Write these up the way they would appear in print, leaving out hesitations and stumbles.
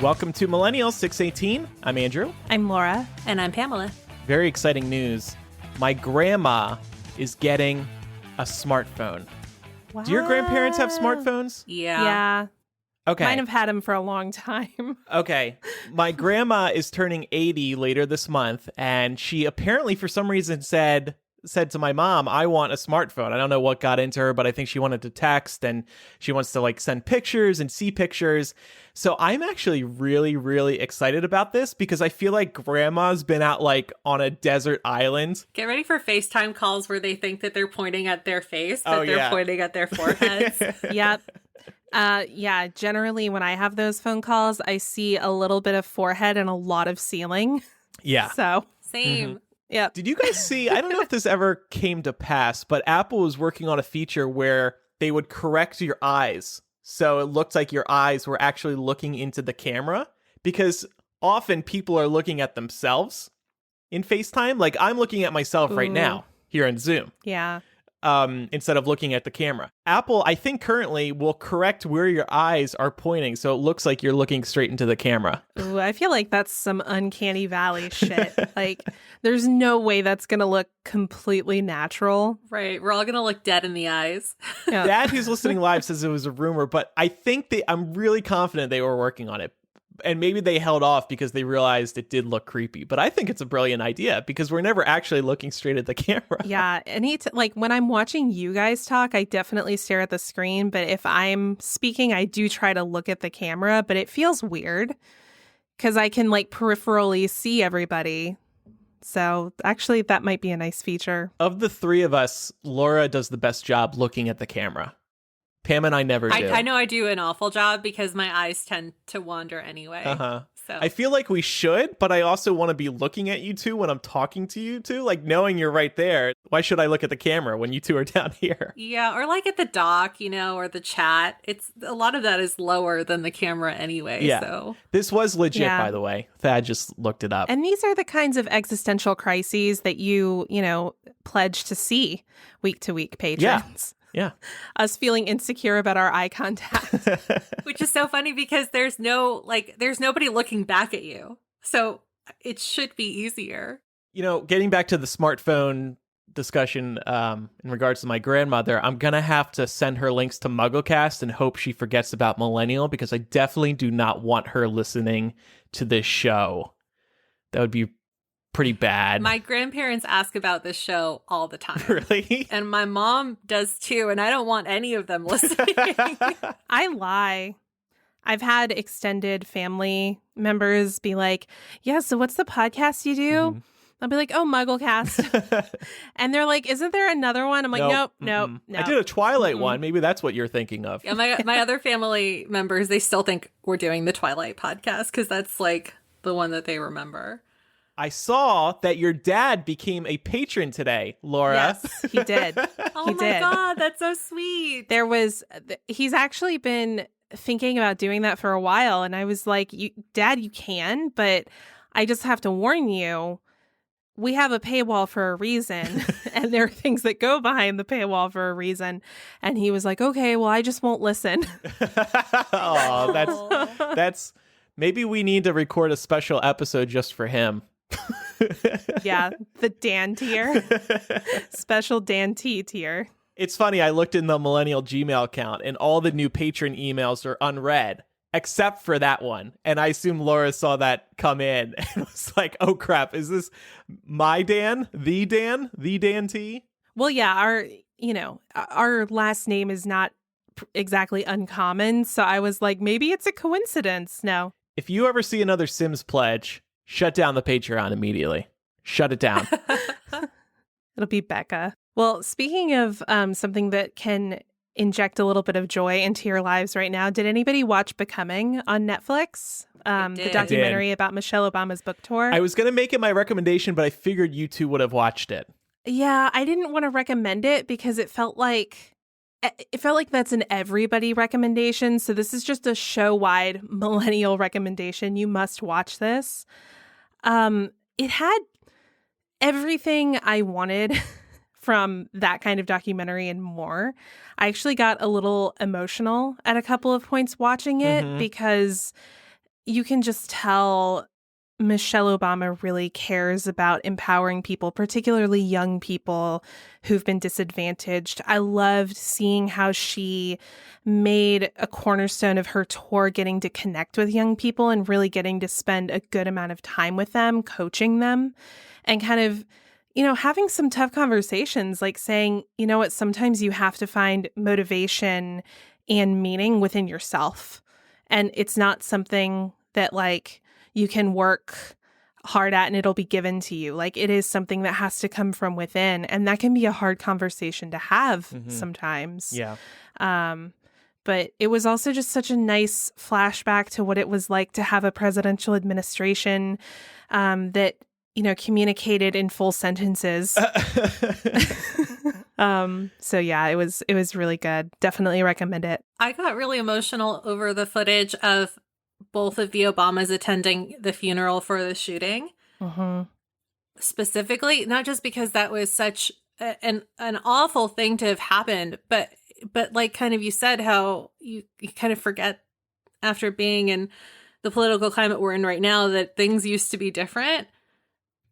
Welcome to Millennial 618. I'm Andrew. I'm Laura. And I'm Pamela. Very exciting news. My grandma is getting a smartphone. What? Do your grandparents have smartphones? Yeah. Okay. Mine have had them for a long time. Okay. My grandma is turning 80 later this month, and she apparently, for some reason, said to my mom, I want a smartphone. I don't know what got into her, but I think she wanted to text, and she wants to send pictures and see pictures. So I'm actually really, really excited about this because I feel like grandma's been out on a desert island. Get ready for FaceTime calls where they think that they're pointing at their face, but they're pointing at their foreheads. Yep. Generally when I have those phone calls, I see a little bit of forehead and a lot of ceiling. Yeah. So same. Mm-hmm. Yeah. Did you guys see, I don't know if this ever came to pass, but Apple was working on a feature where they would correct your eyes. So it looked like your eyes were actually looking into the camera, because often people are looking at themselves in FaceTime. Like I'm looking at myself right now here in Zoom. Yeah. Instead of looking at the camera. Apple, I think currently will correct where your eyes are pointing, so it looks like you're looking straight into the camera. Ooh, I feel like that's some uncanny valley shit. There's no way that's going to look completely natural. Right. We're all going to look dead in the eyes. Yeah. Dad, who's listening live, says it was a rumor, but I think I'm really confident they were working on it. And maybe they held off because they realized it did look creepy. But I think it's a brilliant idea because we're never actually looking straight at the camera. Yeah. When I'm watching you guys talk, I definitely stare at the screen. But if I'm speaking, I do try to look at the camera. But it feels weird because I can peripherally see everybody. So actually, that might be a nice feature. Of the three of us, Laura does the best job looking at the camera. Pam and I never do. I know I do an awful job because my eyes tend to wander anyway. Uh-huh. So I feel like we should, but I also want to be looking at you two when I'm talking to you two, knowing you're right there. Why should I look at the camera when you two are down here? Yeah, or at the dock, or the chat. It's a lot of that is lower than the camera anyway. Yeah. So This was legit, by the way. Thad just looked it up. And these are the kinds of existential crises that you pledge to see week to week, patrons. Yeah. Us feeling insecure about our eye contact. Which is so funny because there's nobody looking back at you. So it should be easier. Getting back to the smartphone discussion in regards to my grandmother, I'm going to have to send her links to MuggleCast and hope she forgets about Millennial because I definitely do not want her listening to this show. That would be pretty bad. My grandparents ask about this show all the time. Really? And my mom does too, and I don't want any of them listening. I lie. I've had extended family members be like, yeah, so what's the podcast you do? Mm-hmm. I'll be like, oh, MuggleCast. And they're like, isn't there another one? I'm like, nope. I did a Twilight one. Maybe that's what you're thinking of. Yeah, my other family members, they still think we're doing the Twilight podcast because that's the one that they remember. I saw that your dad became a patron today, Laura. Yes, he did. Oh my God, that's so sweet. He's actually been thinking about doing that for a while. And I was like, Dad, you can, but I just have to warn you, we have a paywall for a reason. And there are things that go behind the paywall for a reason. And he was like, okay, well, I just won't listen. Oh, that's maybe we need to record a special episode just for him. Yeah, the Dan tier. Special Dan T tier. It's funny, I looked in the Millennial Gmail account and all the new patron emails are unread, except for that one. And I assume Laura saw that come in and was like, oh crap, is this my Dan? The Dan T? Well, yeah, our last name is not exactly uncommon. So I was like, maybe it's a coincidence. No. If you ever see another Sims pledge, shut down the Patreon immediately. Shut it down. It'll be Becca. Well, speaking of something that can inject a little bit of joy into your lives right now, did anybody watch Becoming on Netflix? The documentary about Michelle Obama's book tour? I was going to make it my recommendation, but I figured you two would have watched it. Yeah, I didn't want to recommend it because it felt like that's an everybody recommendation. So this is just a show-wide millennial recommendation. You must watch this. It had everything I wanted from that kind of documentary and more. I actually got a little emotional at a couple of points watching it because, you can just tell Michelle Obama really cares about empowering people, particularly young people who've been disadvantaged. I loved seeing how she made a cornerstone of her tour getting to connect with young people and really getting to spend a good amount of time with them, coaching them, and kind of, having some tough conversations, like saying, you know what, sometimes you have to find motivation and meaning within yourself. And it's not something that you can work hard at and it'll be given to you. It is something that has to come from within. And that can be a hard conversation to have sometimes. Yeah. But it was also just such a nice flashback to what it was like to have a presidential administration that, communicated in full sentences. So yeah, it was really good. Definitely recommend it. I got really emotional over the footage of both of the Obamas attending the funeral for the shooting. Specifically, not just because that was such an awful thing to have happened, but like kind of you said, how you kind of forget after being in the political climate we're in right now that things used to be different.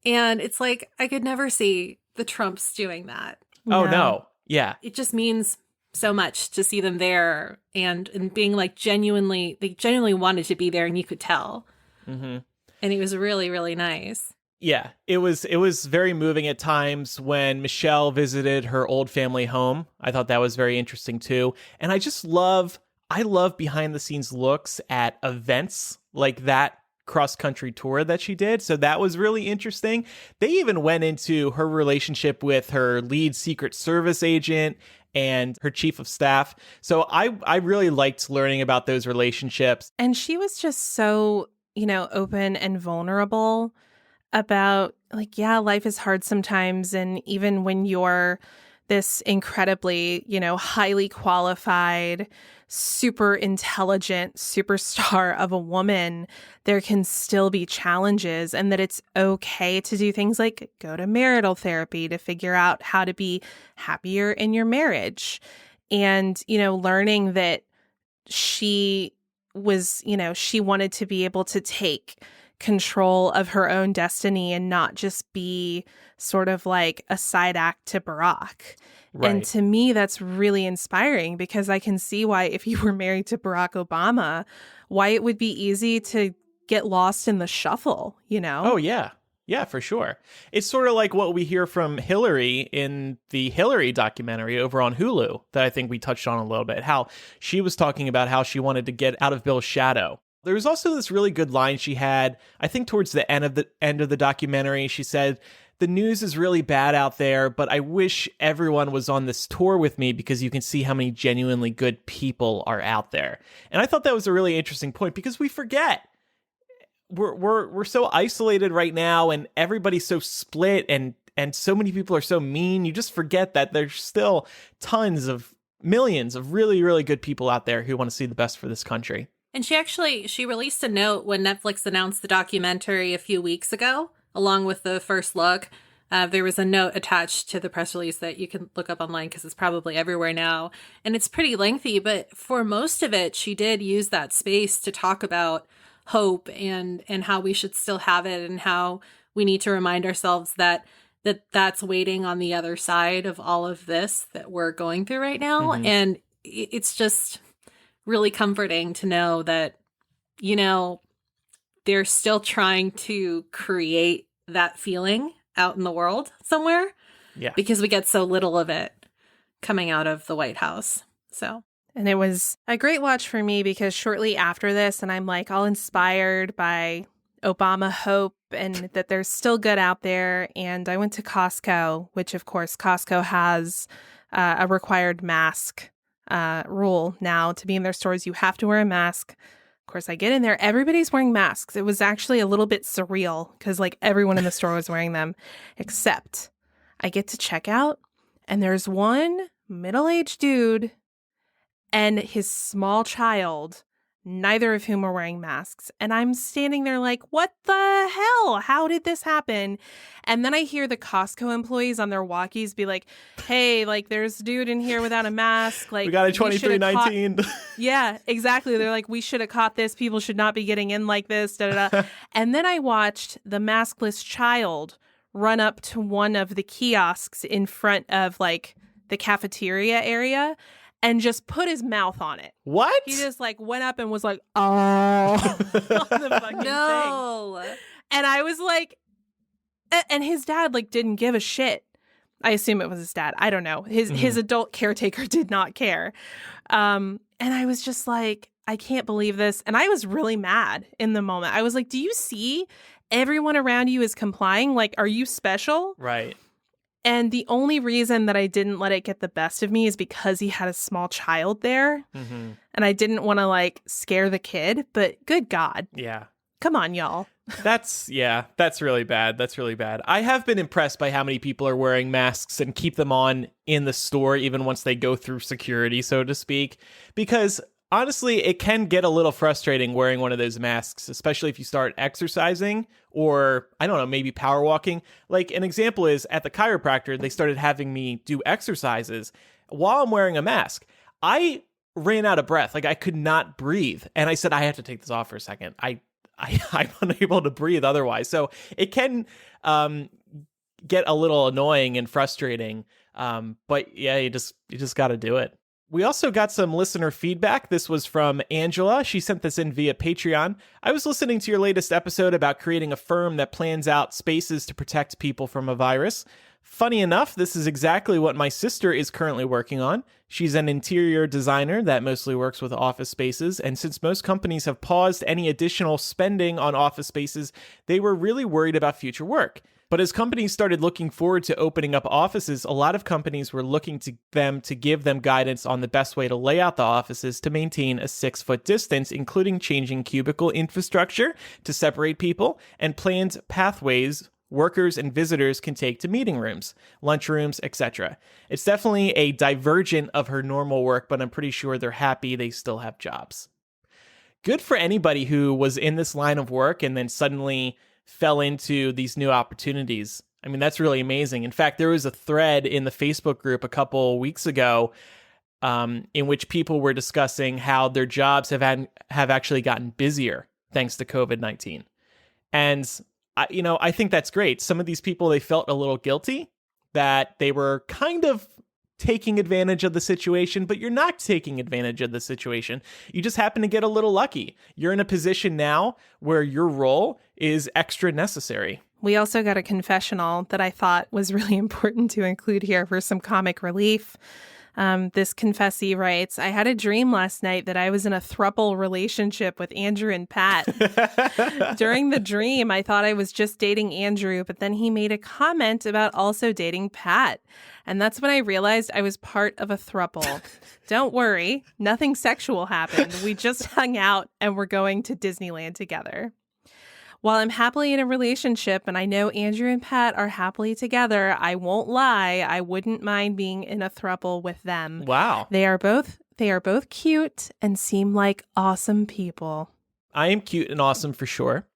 And it's like, I could never see the Trumps doing that. Oh, no. Yeah. It just means so much to see them there and being they genuinely wanted to be there, and you could tell. And it was really, really nice. Yeah, it was very moving at times when Michelle visited her old family home. I thought that was very interesting too. And I love behind the scenes looks at events like that cross-country tour that she did. So that was really interesting. They even went into her relationship with her lead Secret Service agent and her chief of staff. So I really liked learning about those relationships. And she was just so, open and vulnerable about life is hard sometimes. And even when you're this incredibly, highly qualified, super intelligent superstar of a woman, there can still be challenges, and that it's okay to do things like go to marital therapy to figure out how to be happier in your marriage. And, learning that she was, she wanted to be able to take control of her own destiny and not just be sort of like a side act to Barack. Right. And to me, that's really inspiring, because I can see why, if you were married to Barack Obama, why it would be easy to get lost in the shuffle, Oh, yeah. Yeah, for sure. It's sort of like what we hear from Hillary in the Hillary documentary over on Hulu that I think we touched on a little bit, how she was talking about how she wanted to get out of Bill's shadow. There was also this really good line she had, I think towards the end of the documentary. She said, "The news is really bad out there, but I wish everyone was on this tour with me because you can see how many genuinely good people are out there." And I thought that was a really interesting point, because we forget. We're so isolated right now, and everybody's so split, and so many people are so mean. You just forget that there's still millions of really, really good people out there who want to see the best for this country. And she released a note when Netflix announced the documentary a few weeks ago, along with the first look. There was a note attached to the press release that you can look up online because it's probably everywhere now. And it's pretty lengthy, but for most of it, she did use that space to talk about hope and how we should still have it, and how we need to remind ourselves that's waiting on the other side of all of this that we're going through right now. And it's just really comforting to know that, they're still trying to create that feeling out in the world somewhere. Yeah. Because we get so little of it coming out of the White House. So. And it was a great watch for me, because shortly after this, and I'm all inspired by Obama hope and that there's still good out there. And I went to Costco, which of course Costco has a required mask rule now. To be in their stores, you have to wear a mask. Of course, I get in there, everybody's wearing masks. It was actually a little bit surreal, because everyone in the store was wearing them, except I get to check out, and there's one middle-aged dude and his small child neither of whom were wearing masks. And I'm standing there like, what the hell? How did this happen? And then I hear the Costco employees on their walkies be like, hey, like there's a dude in here without a mask. Like, we got a 2319. Yeah, exactly. They're like, we should have caught this. People should not be getting in like this. Da, da, da. And then I watched the maskless child run up to one of the kiosks in front of like the cafeteria area and just put his mouth on it. What? He just like went up and was like, oh, on the fucking thing. And I was like, and his dad like didn't give a shit. I assume it was his dad. I don't know. His adult caretaker did not care. And I was just like, I can't believe this. And I was really mad in the moment. I was like, do you see everyone around you is complying? Like, are you special? Right. And the only reason that I didn't let it get the best of me is because he had a small child there. Mm-hmm. And I didn't want to like scare the kid, but good God. Yeah. Come on, y'all. That's really bad. That's really bad. I have been impressed by how many people are wearing masks and keep them on in the store, even once they go through security, so to speak, because honestly, it can get a little frustrating wearing one of those masks, especially if you start exercising or, I don't know, maybe power walking. Like an example is at the chiropractor, they started having me do exercises while I'm wearing a mask. I ran out of breath. Like I could not breathe. And I said, I have to take this off for a second. I'm unable to breathe otherwise. So it can get a little annoying and frustrating. But yeah, you just got to do it. We also got some listener feedback. This was from Angela. She sent this in via Patreon. I was listening to your latest episode about creating a firm that plans out spaces to protect people from a virus. Funny enough, this is exactly what my sister is currently working on. She's an interior designer that mostly works with office spaces, and since most companies have paused any additional spending on office spaces, they were really worried about future work. But as companies started looking forward to opening up offices, a lot of companies were looking to them to give them guidance on the best way to lay out the offices to maintain a 6-foot distance, including changing cubicle infrastructure to separate people and planned pathways workers and visitors can take to meeting rooms, lunchrooms, etc. It's definitely a divergent of her normal work, but I'm pretty sure they're happy they still have jobs. Good for anybody who was in this line of work and then suddenly fell into these new opportunities. I mean, that's really amazing. In fact, there was a thread in the Facebook group a couple weeks ago in which people were discussing how their jobs have actually gotten busier thanks to COVID-19. And I think that's great. Some of these people, they felt a little guilty that they were kind of taking advantage of the situation, but you're not taking advantage of the situation. You just happen to get a little lucky. You're in a position now where your role is extra necessary. We also got a confessional that I thought was really important to include here for some comic relief. This confessee writes, I had a dream last night that I was in a thruple relationship with Andrew and Pat. During the dream, I thought I was just dating Andrew, but then he made a comment about also dating Pat. And that's when I realized I was part of a thruple. Don't worry, nothing sexual happened. We just hung out and we're going to Disneyland together. While I'm happily in a relationship and I know Andrew and Pat are happily together, I won't lie, I wouldn't mind being in a throuple with them. Wow. They are both cute and seem like awesome people. I am cute and awesome for sure.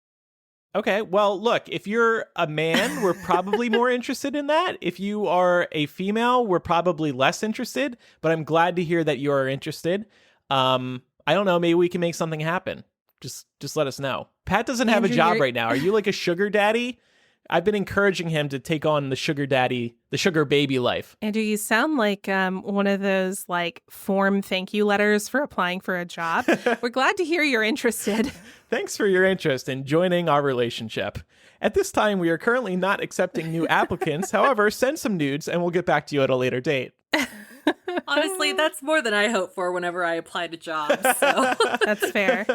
Okay, well, look, if you're a man, we're probably more interested in that. If you are a female, we're probably less interested, but I'm glad to hear that you are interested. I don't know, maybe we can make something happen. Just let us know. Pat doesn't have a job right now. Are you like a sugar daddy? I've been encouraging him to take on the sugar baby life. Andrew, you sound like one of those like form thank you letters for applying for a job. We're glad to hear you're interested. Thanks for your interest in joining our relationship. At this time, we are currently not accepting new applicants. However, send some nudes and we'll get back to you at a later date. Honestly, that's more than I hope for whenever I apply to jobs. So. That's fair.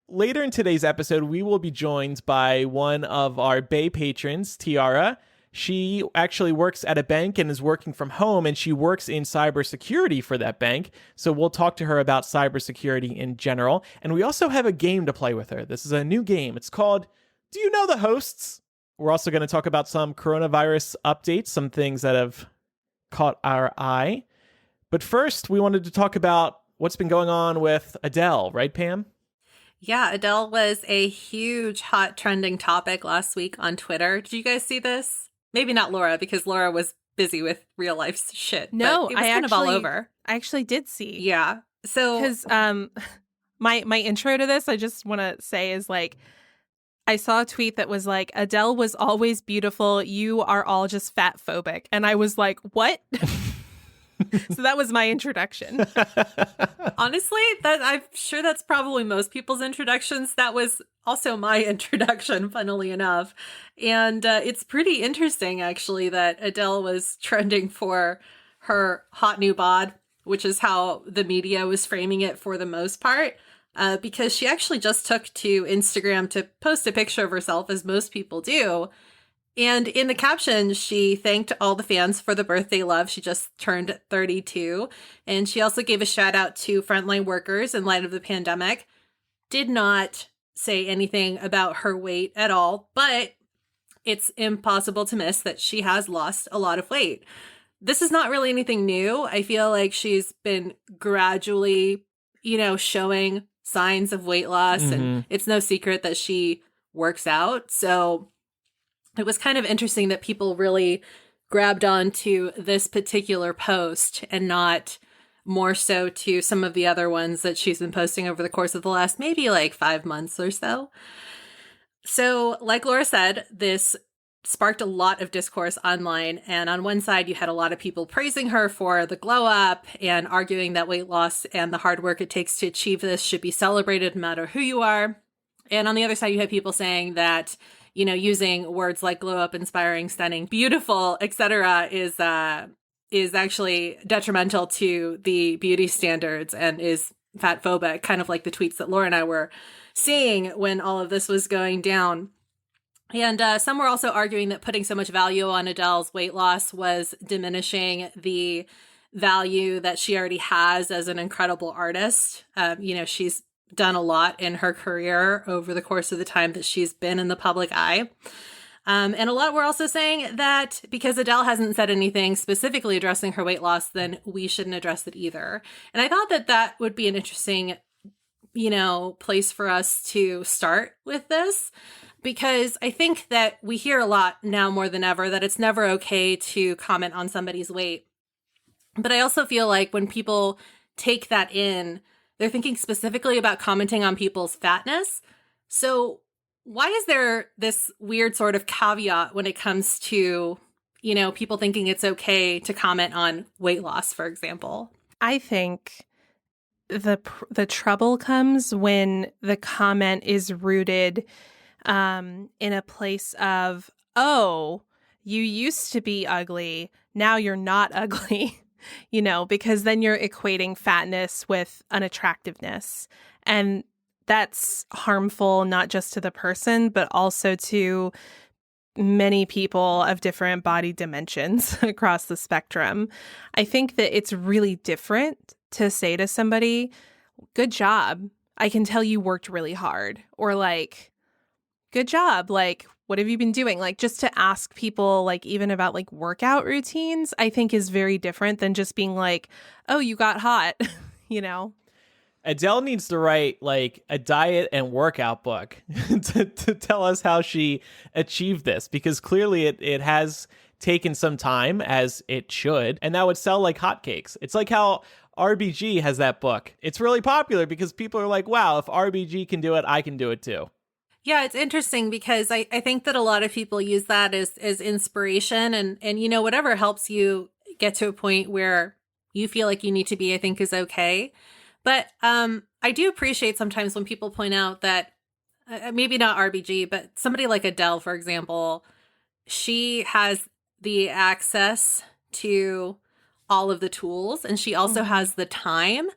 Later in today's episode, we will be joined by one of our BAE patrons, Tiara. She actually works at a bank and is working from home, and she works in cybersecurity for that bank. So we'll talk to her about cybersecurity in general. And we also have a game to play with her. This is a new game. It's called Do You Know the Hosts? We're also going to talk about some coronavirus updates, some things that have caught our eye. But first, we wanted to talk about what's been going on with Adele, right, Pam? Yeah, Adele was a huge hot trending topic last week on Twitter. Did you guys see this? Maybe not Laura, because Laura was busy with real life shit. No, but it was kind of all over. I actually did see. Yeah. So because my intro to this, I just want to say is like, I saw a tweet that was like, Adele was always beautiful. You are all just fat phobic. And I was like, what? So that was my introduction. honestly, that I'm sure that's probably most people's introductions. That was also my introduction, funnily enough. And it's pretty interesting, actually, that Adele was trending for her hot new bod, which is how the media was framing it for the most part. Because she actually just took to Instagram to post a picture of herself, as most people do. And in the caption, she thanked all the fans for the birthday love. She just turned 32. And she also gave a shout out to frontline workers in light of the pandemic. Did not say anything about her weight at all, but it's impossible to miss that she has lost a lot of weight. This is not really anything new. I feel like she's been gradually, showing signs of weight loss, and it's no secret that she works out. So it was kind of interesting that people really grabbed onto this particular post and not more so to some of the other ones that she's been posting over the course of the last maybe like 5 months or so. So like Laura said, this sparked a lot of discourse online. And on one side, you had a lot of people praising her for the glow up and arguing that weight loss and the hard work it takes to achieve this should be celebrated no matter who you are. And on the other side, you had people saying that, using words like glow up, inspiring, stunning, beautiful, etc. is actually detrimental to the beauty standards and is fat phobic, kind of like the tweets that Laura and I were seeing when all of this was going down. And some were also arguing that putting so much value on Adele's weight loss was diminishing the value that she already has as an incredible artist. She's done a lot in her career over the course of the time that she's been in the public eye. And a lot were also saying that because Adele hasn't said anything specifically addressing her weight loss, then we shouldn't address it either. And I thought that that would be an interesting, place for us to start with this, because I think that we hear a lot now more than ever that it's never okay to comment on somebody's weight. But I also feel like when people take that in, they're thinking specifically about commenting on people's fatness. So why is there this weird sort of caveat when it comes to, people thinking it's okay to comment on weight loss, for example? I think the trouble comes when the comment is rooted in a place of, oh, you used to be ugly, now you're not ugly. Because then you're equating fatness with unattractiveness. And that's harmful, not just to the person, but also to many people of different body dimensions across the spectrum. I think that it's really different to say to somebody, good job. I can tell you worked really hard. Or like, good job. Like, what have you been doing? Like, just to ask people, like, even about like workout routines, I think is very different than just being like, oh, you got hot, Adele needs to write like a diet and workout book to tell us how she achieved this, because clearly it has taken some time, as it should, and that would sell like hotcakes. It's like how RBG has that book. It's really popular because people are like, wow, if RBG can do it, I can do it too. Yeah, it's interesting because I think that a lot of people use that as inspiration and whatever helps you get to a point where you feel like you need to be, I think is okay. But I do appreciate sometimes when people point out that maybe not RBG, but somebody like Adele, for example, she has the access to all of the tools and she also has the time.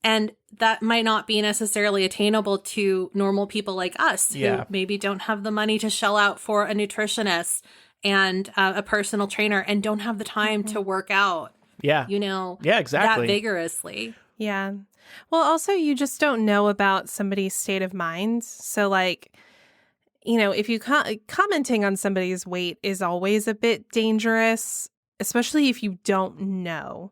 And that might not be necessarily attainable to normal people like us who maybe don't have the money to shell out for a nutritionist and a personal trainer and don't have the time to work out. Yeah. Exactly. That vigorously. Yeah. Well, also, you just don't know about somebody's state of mind. So like, if you commenting on somebody's weight is always a bit dangerous, especially if you don't know.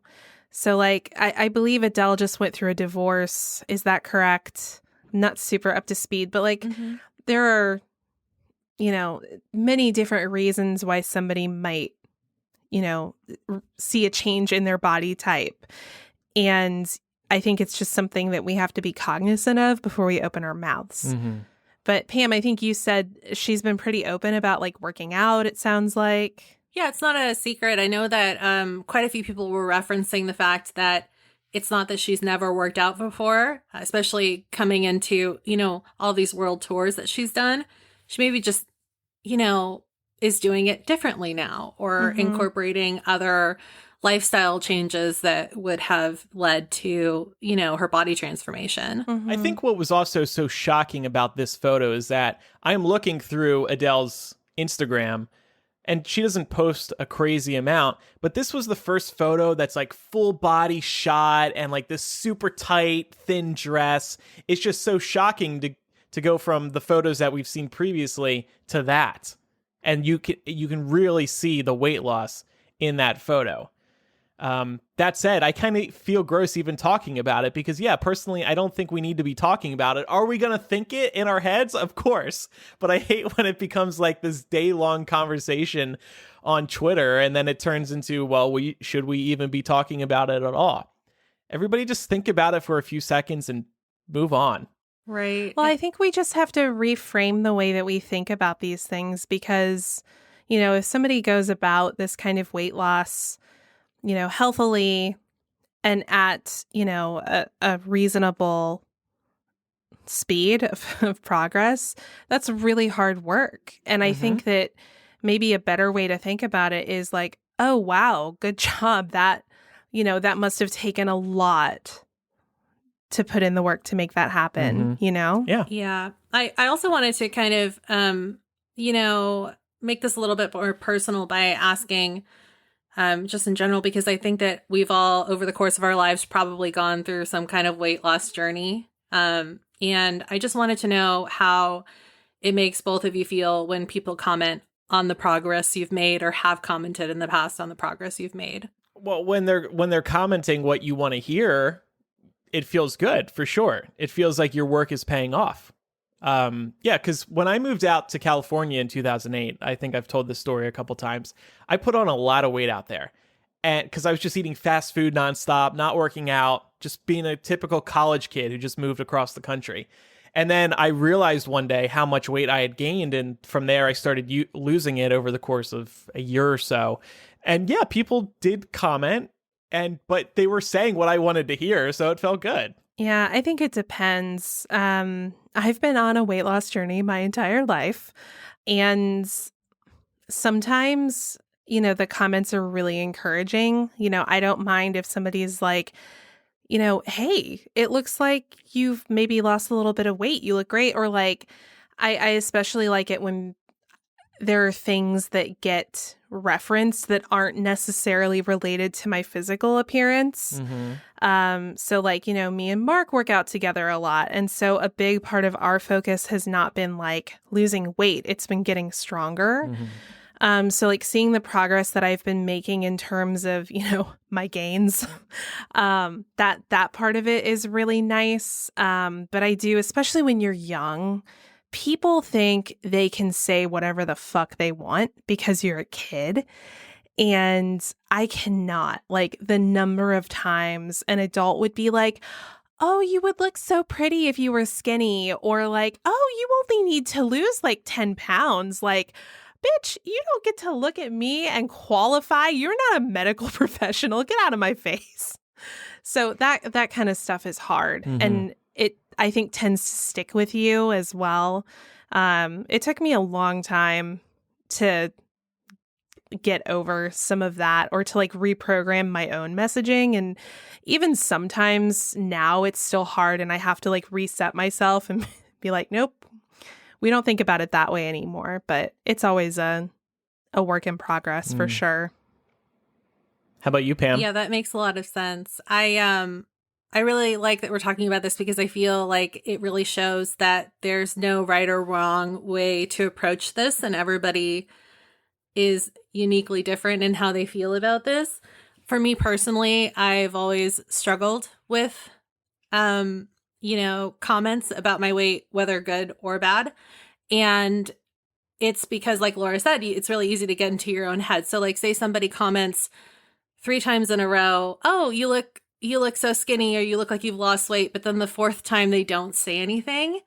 So like, I believe Adele just went through a divorce. Is that correct? Not super up to speed, but like there are, many different reasons why somebody might, see a change in their body type. And I think it's just something that we have to be cognizant of before we open our mouths. But Pam, I think you said she's been pretty open about like working out, it sounds like. Yeah, it's not a secret. I know that quite a few people were referencing the fact that it's not that she's never worked out before, especially coming into, all these world tours that she's done. She maybe just, is doing it differently now, or incorporating other lifestyle changes that would have led to, her body transformation. I think what was also so shocking about this photo is that I'm looking through Adele's Instagram, and she doesn't post a crazy amount, but this was the first photo that's like full body shot and like this super tight, thin dress. It's just so shocking to go from the photos that we've seen previously to that. And you can really see the weight loss in that photo. That said, I kind of feel gross even talking about it because, yeah, personally, I don't think we need to be talking about it. Are we going to think it in our heads? Of course. But I hate when it becomes like this day-long conversation on Twitter and then it turns into, well, should we even be talking about it at all? Everybody just think about it for a few seconds and move on. Right. Well, I think we just have to reframe the way that we think about these things because, if somebody goes about this kind of weight loss, healthily and at, a reasonable speed of progress, that's really hard work. And I think that maybe a better way to think about it is like, oh, wow, good job. That, that must have taken a lot to put in the work to make that happen, Yeah. Yeah. I also wanted to kind of, make this a little bit more personal by asking, just in general, because I think that we've all, over the course of our lives, probably gone through some kind of weight loss journey. And I just wanted to know how it makes both of you feel when people comment on the progress you've made or have commented in the past on the progress you've made. Well, when they're commenting what you want to hear, it feels good for sure. It feels like your work is paying off. Because when I moved out to California in 2008, I think I've told this story a couple times, I put on a lot of weight out there. And because I was just eating fast food nonstop, not working out, just being a typical college kid who just moved across the country. And then I realized one day how much weight I had gained. And from there, I started losing it over the course of a year or so. And yeah, people did comment, but they were saying what I wanted to hear. So it felt good. Yeah, I think it depends. I've been on a weight loss journey my entire life. And sometimes, the comments are really encouraging. I don't mind if somebody's like, hey, it looks like you've maybe lost a little bit of weight. You look great. Or like, I especially like it when there are things that get referenced that aren't necessarily related to my physical appearance. So like, me and Mark work out together a lot. And so a big part of our focus has not been like losing weight. It's been getting stronger. So like seeing the progress that I've been making in terms of, my gains, that part of it is really nice. But I do, especially when you're young, people think they can say whatever the fuck they want because you're a kid. And I cannot. Like the number of times an adult would be like, oh, you would look so pretty if you were skinny. Or like, oh, you only need to lose like 10 pounds. Like, bitch, you don't get to look at me and qualify. You're not a medical professional. Get out of my face. So that kind of stuff is hard. And it, I think, tends to stick with you as well. It took me a long time to get over some of that or to like reprogram my own messaging. And even sometimes now it's still hard and I have to like reset myself and be like, nope, we don't think about it that way anymore. But it's always a work in progress for sure. How about you, Pam? Yeah, that makes a lot of sense. I really like that we're talking about this because I feel like it really shows that there's no right or wrong way to approach this, and everybody is uniquely different in how they feel about this. for me personally, I've always struggled with, comments about my weight, whether good or bad. And it's because, like Laura said, it's really easy to get into your own head. So like, say somebody comments 3 times in a row, oh, you look so skinny, or you look like you've lost weight. But then the 4th time they don't say anything.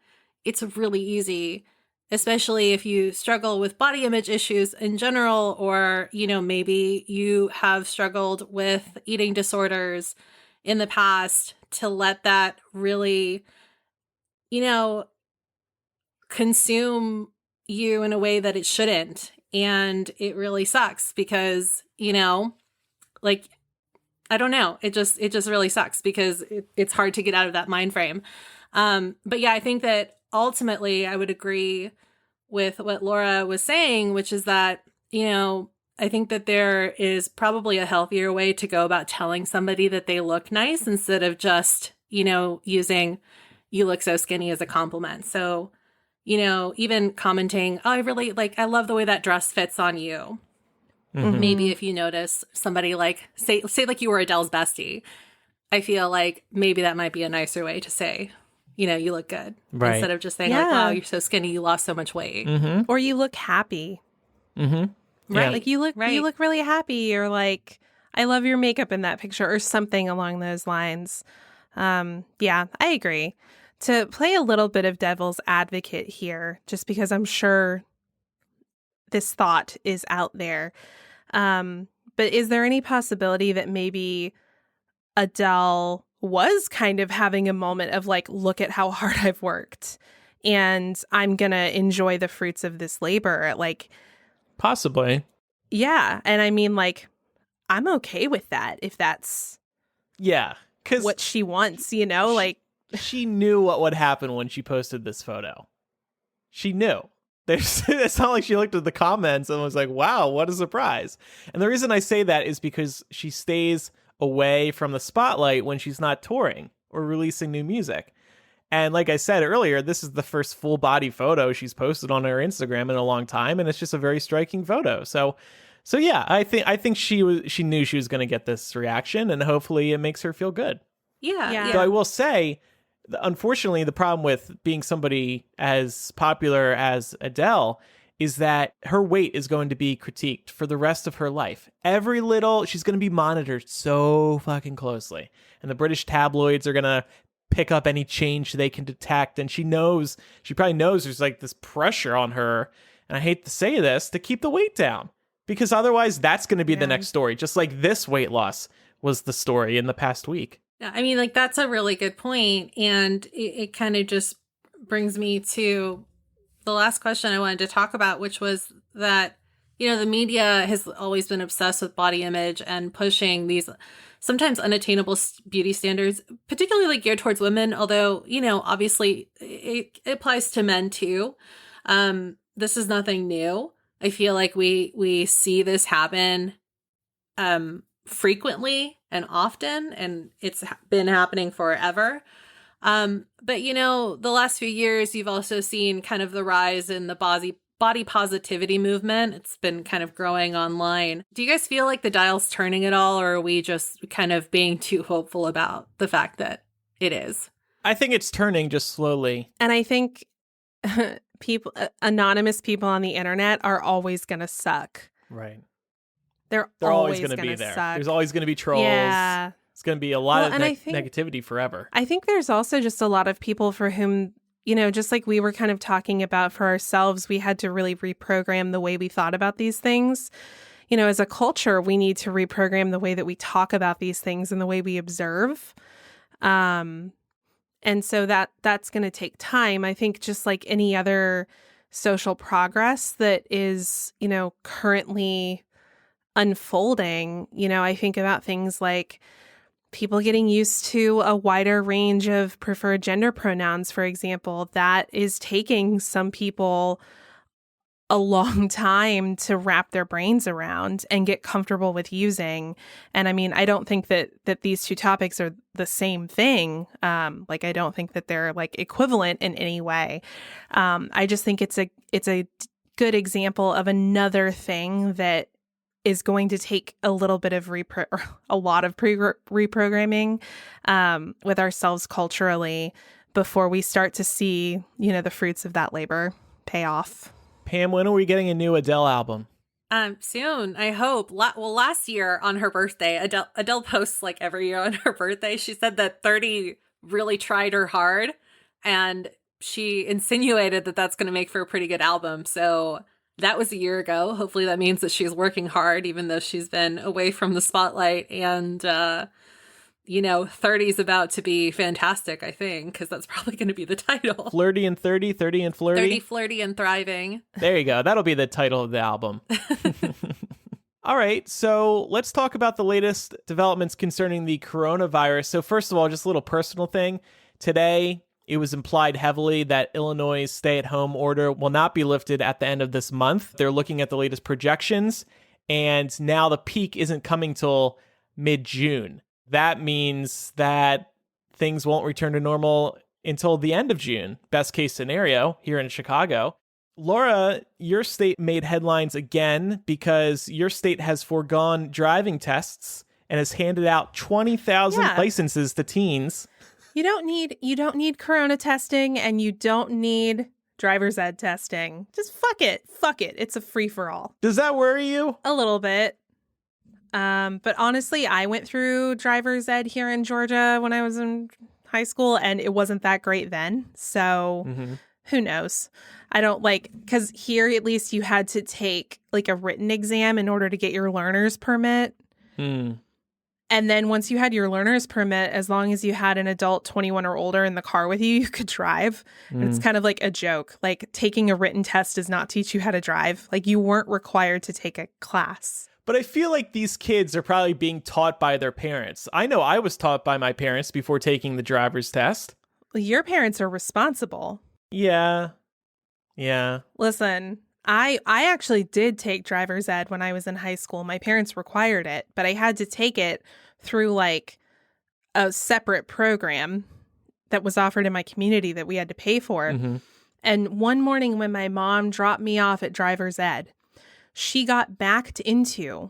It's really easy, especially if you struggle with body image issues in general, or, maybe you have struggled with eating disorders in the past, to let that really, consume you in a way that it shouldn't. And it really sucks because, like, I don't know. It just really sucks because it's hard to get out of that mind frame. But yeah, I think that ultimately I would agree with what Laura was saying, which is that, I think that there is probably a healthier way to go about telling somebody that they look nice, instead of just, using "you look so skinny" as a compliment. So, even commenting, "Oh, I love the way that dress fits on you." Mhm. Maybe if you notice somebody like, say like you were Adele's bestie, I feel like maybe that might be a nicer way to say, you look good. Right. Instead of just saying like, Yeah. wow, you're so skinny, you lost so much weight. Mm-hmm. Or you look happy. Mm-hmm. Right. Like you look really happy, or like, I love your makeup in that picture, or something along those lines. Yeah, I agree. To play a little bit of devil's advocate here, just because I'm sure this thought is out there. But is there any possibility that maybe Adele was kind of having a moment of like, look at how hard I've worked, and I'm going to enjoy the fruits of this labor? Like, Possibly. yeah. And I mean, like, I'm okay with that if that's Yeah. Because what she wants, like, she knew what would happen when she posted this photo. She knew. It's not like she looked at the comments and was like, wow, what a surprise. And the reason I say that is because she stays away from the spotlight when she's not touring or releasing new music. And like I said earlier, this is the first full body photo she's posted on her Instagram in a long time, and it's just a very striking photo. So yeah, I think she knew she was going to get this reaction, and hopefully it makes her feel good. Yeah. Though I will say, unfortunately, the problem with being somebody as popular as Adele is that her weight is going to be critiqued for the rest of her life. She's going to be monitored so fucking closely. And the British tabloids are going to pick up any change they can detect. And she probably knows there's like this pressure on her, and I hate to say this, to keep the weight down. Because otherwise that's going to be the next story. Just like this weight loss was the story in the past week. Yeah, I mean, like, that's a really good point. And it kind of just brings me to the last question I wanted to talk about, which was that, the media has always been obsessed with body image and pushing these sometimes unattainable beauty standards, particularly geared towards women, although, obviously it applies to men too. This is nothing new. I feel like we see this happen frequently and often, and it's been happening forever. But the last few years, you've also seen kind of the rise in the body positivity movement. It's been kind of growing online. Do you guys feel like the dial's turning at all, or are we just kind of being too hopeful about the fact that it is? I think it's turning just slowly. and I think anonymous people on the internet are always going to suck. Right. They're always always going to going be to there. suck. There's always going to be trolls. Yeah. It's going to be a lot of I think negativity forever. I think there's also just a lot of people for whom, just like we were kind of talking about for ourselves, we had to really reprogram the way we thought about these things. As a culture, we need to reprogram the way that we talk about these things and the way we observe. And so that's going to take time. I think just like any other social progress that is, currently unfolding, I think about things like people getting used to a wider range of preferred gender pronouns, for example. That is taking some people a long time to wrap their brains around and get comfortable with using. And I mean, I don't think that these two topics are the same thing. Like, I don't think that they're like equivalent in any way. I just think it's a good example of another thing that is going to take a little bit of a lot of reprogramming with ourselves culturally before we start to see, the fruits of that labor pay off. Pam, when are we getting a new Adele album? Soon, I hope. Last year on her birthday, Adele posts like every year on her birthday. She said that 30 really tried her hard, and she insinuated that that's going to make for a pretty good album. So that was a year ago. Hopefully that means that she's working hard, even though she's been away from the spotlight. And, 30 is about to be fantastic, I think, because that's probably going to be the title. Flirty and 30, 30 and flirty? 30, flirty, and thriving. There you go. That'll be the title of the album. All right, so let's talk about the latest developments concerning the coronavirus. So first of all, just a little personal thing. Today, it was implied heavily that Illinois' stay-at-home order will not be lifted at the end of this month. They're looking at the latest projections, and now the peak isn't coming till mid-June. That means that things won't return to normal until the end of June, best case scenario, here in Chicago. Laura, your state made headlines again because your state has foregone driving tests and has handed out 20,000 licenses to teens. You don't need corona testing, and you don't need driver's ed testing. Just fuck it. It's a free-for-all. Does that worry you? A little bit. But honestly, I went through driver's ed here in Georgia when I was in high school, and it wasn't that great then. So who knows? I don't because here at least you had to take like a written exam in order to get your learner's permit. And then once you had your learner's permit, as long as you had an adult 21 or older in the car with you, you could drive. And it's kind of like a joke. Like, taking a written test does not teach you how to drive. Like, you weren't required to take a class. But I feel like these kids are probably being taught by their parents. I know I was taught by my parents before taking the driver's test. Well, your parents are responsible. Yeah. Listen, I actually did take driver's ed when I was in high school. My parents required it, but I had to take it through like a separate program that was offered in my community that we had to pay for. And one morning when my mom dropped me off at driver's ed, she got backed into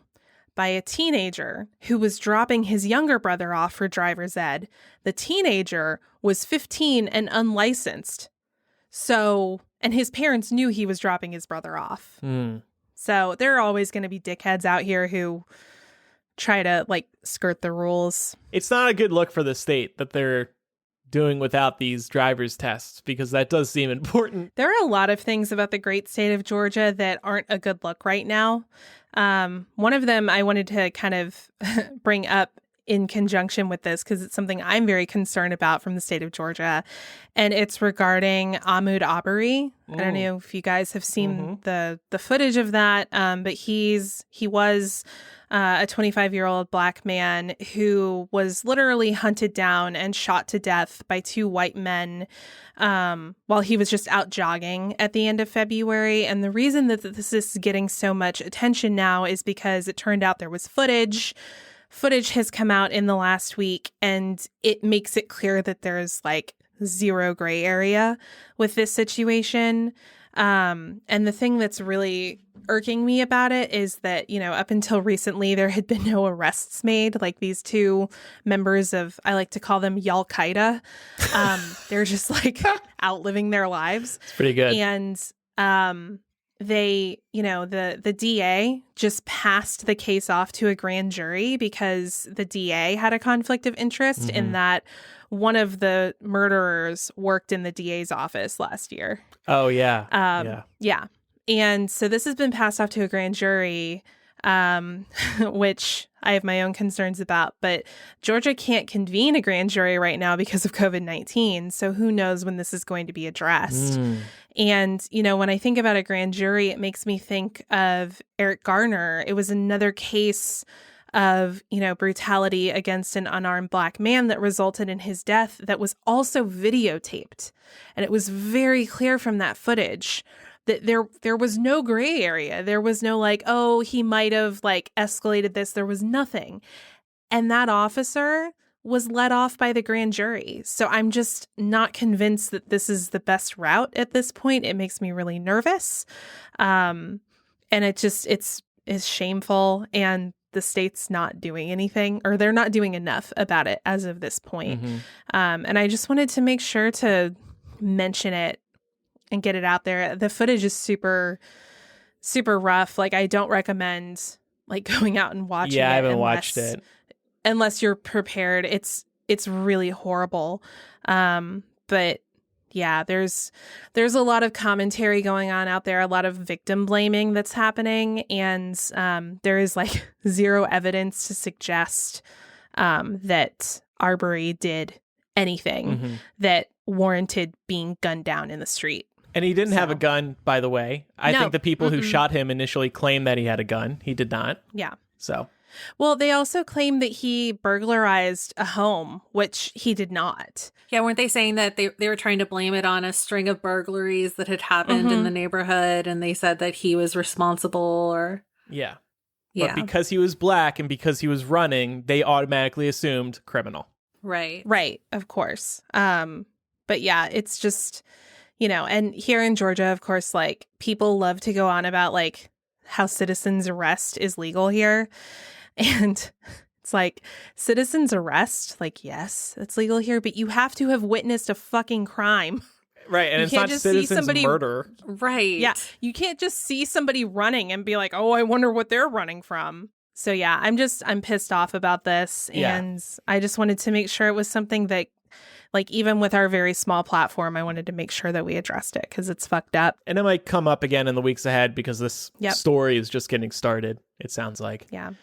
by a teenager who was dropping his younger brother off for driver's ed. The teenager was 15 and unlicensed. So, and his parents knew he was dropping his brother off. So there are always going to be dickheads out here who try to like skirt the rules. It's not a good look for the state that they're doing without these driver's tests, because that does seem important. There are a lot of things about the great state of Georgia that aren't a good look right now. One of them I wanted to kind of bring up in conjunction with this, because it's something I'm very concerned about from the state of Georgia, and it's regarding Ahmaud Arbery. I don't know if you guys have seen the footage of that, but he was a 25-year-old Black man who was literally hunted down and shot to death by two white men while he was just out jogging at the end of February. And the reason that this is getting so much attention now is because it turned out there was footage. Footage has come out in the last week, and it makes it clear that there's like zero gray area with this situation. And the thing that's really irking me about it is that, up until recently, there had been no arrests made. Like, these two members of, I like to call them Al-Qaeda. They're just like out living their lives. It's pretty good. And they, the DA just passed the case off to a grand jury because the DA had a conflict of interest in that one of the murderers worked in the DA's office last year. Oh, yeah. Yeah. And so this has been passed off to a grand jury, which I have my own concerns about. But Georgia can't convene a grand jury right now because of COVID-19. So who knows when this is going to be addressed. And, when I think about a grand jury, it makes me think of Eric Garner. It was another case of, brutality against an unarmed Black man that resulted in his death that was also videotaped. And it was very clear from that footage that there was no gray area. There was no like, oh, he might have like escalated this. There was nothing. And that officer was let off by the grand jury. So I'm just not convinced that this is the best route at this point. It makes me really nervous. And it's is shameful, and the state's not doing anything, or they're not doing enough about it as of this point. And I just wanted to make sure to mention it and get it out there. The footage is super, super rough. Like, I don't recommend like going out and watching it. Yeah, I haven't watched it. Unless you're prepared. It's really horrible. But yeah, there's a lot of commentary going on out there, a lot of victim blaming that's happening, and there is like zero evidence to suggest that Arbery did anything that warranted being gunned down in the street. And he didn't have a gun, by the way. I think the people who shot him initially claimed that he had a gun. He did not. Yeah. So. Well, they also claim that he burglarized a home, which he did not. Yeah, weren't they saying that they were trying to blame it on a string of burglaries that had happened in the neighborhood, and they said that he was responsible, or... Yeah. But because he was black and because he was running, they automatically assumed criminal. Right, of course. But yeah, it's just, and here in Georgia, of course, like, people love to go on about, like, how citizen's arrest is legal here. And it's like, citizen's arrest, like, yes, it's legal here, but you have to have witnessed a fucking crime. Right, and it's not citizen's murder. Right. Yeah, you can't just see somebody running and be like, oh, I wonder what they're running from. So yeah, I'm pissed off about this. And I just wanted to make sure it was something that, like, even with our very small platform, I wanted to make sure that we addressed it because it's fucked up. And it might come up again in the weeks ahead because this story is just getting started, it sounds like. Yeah.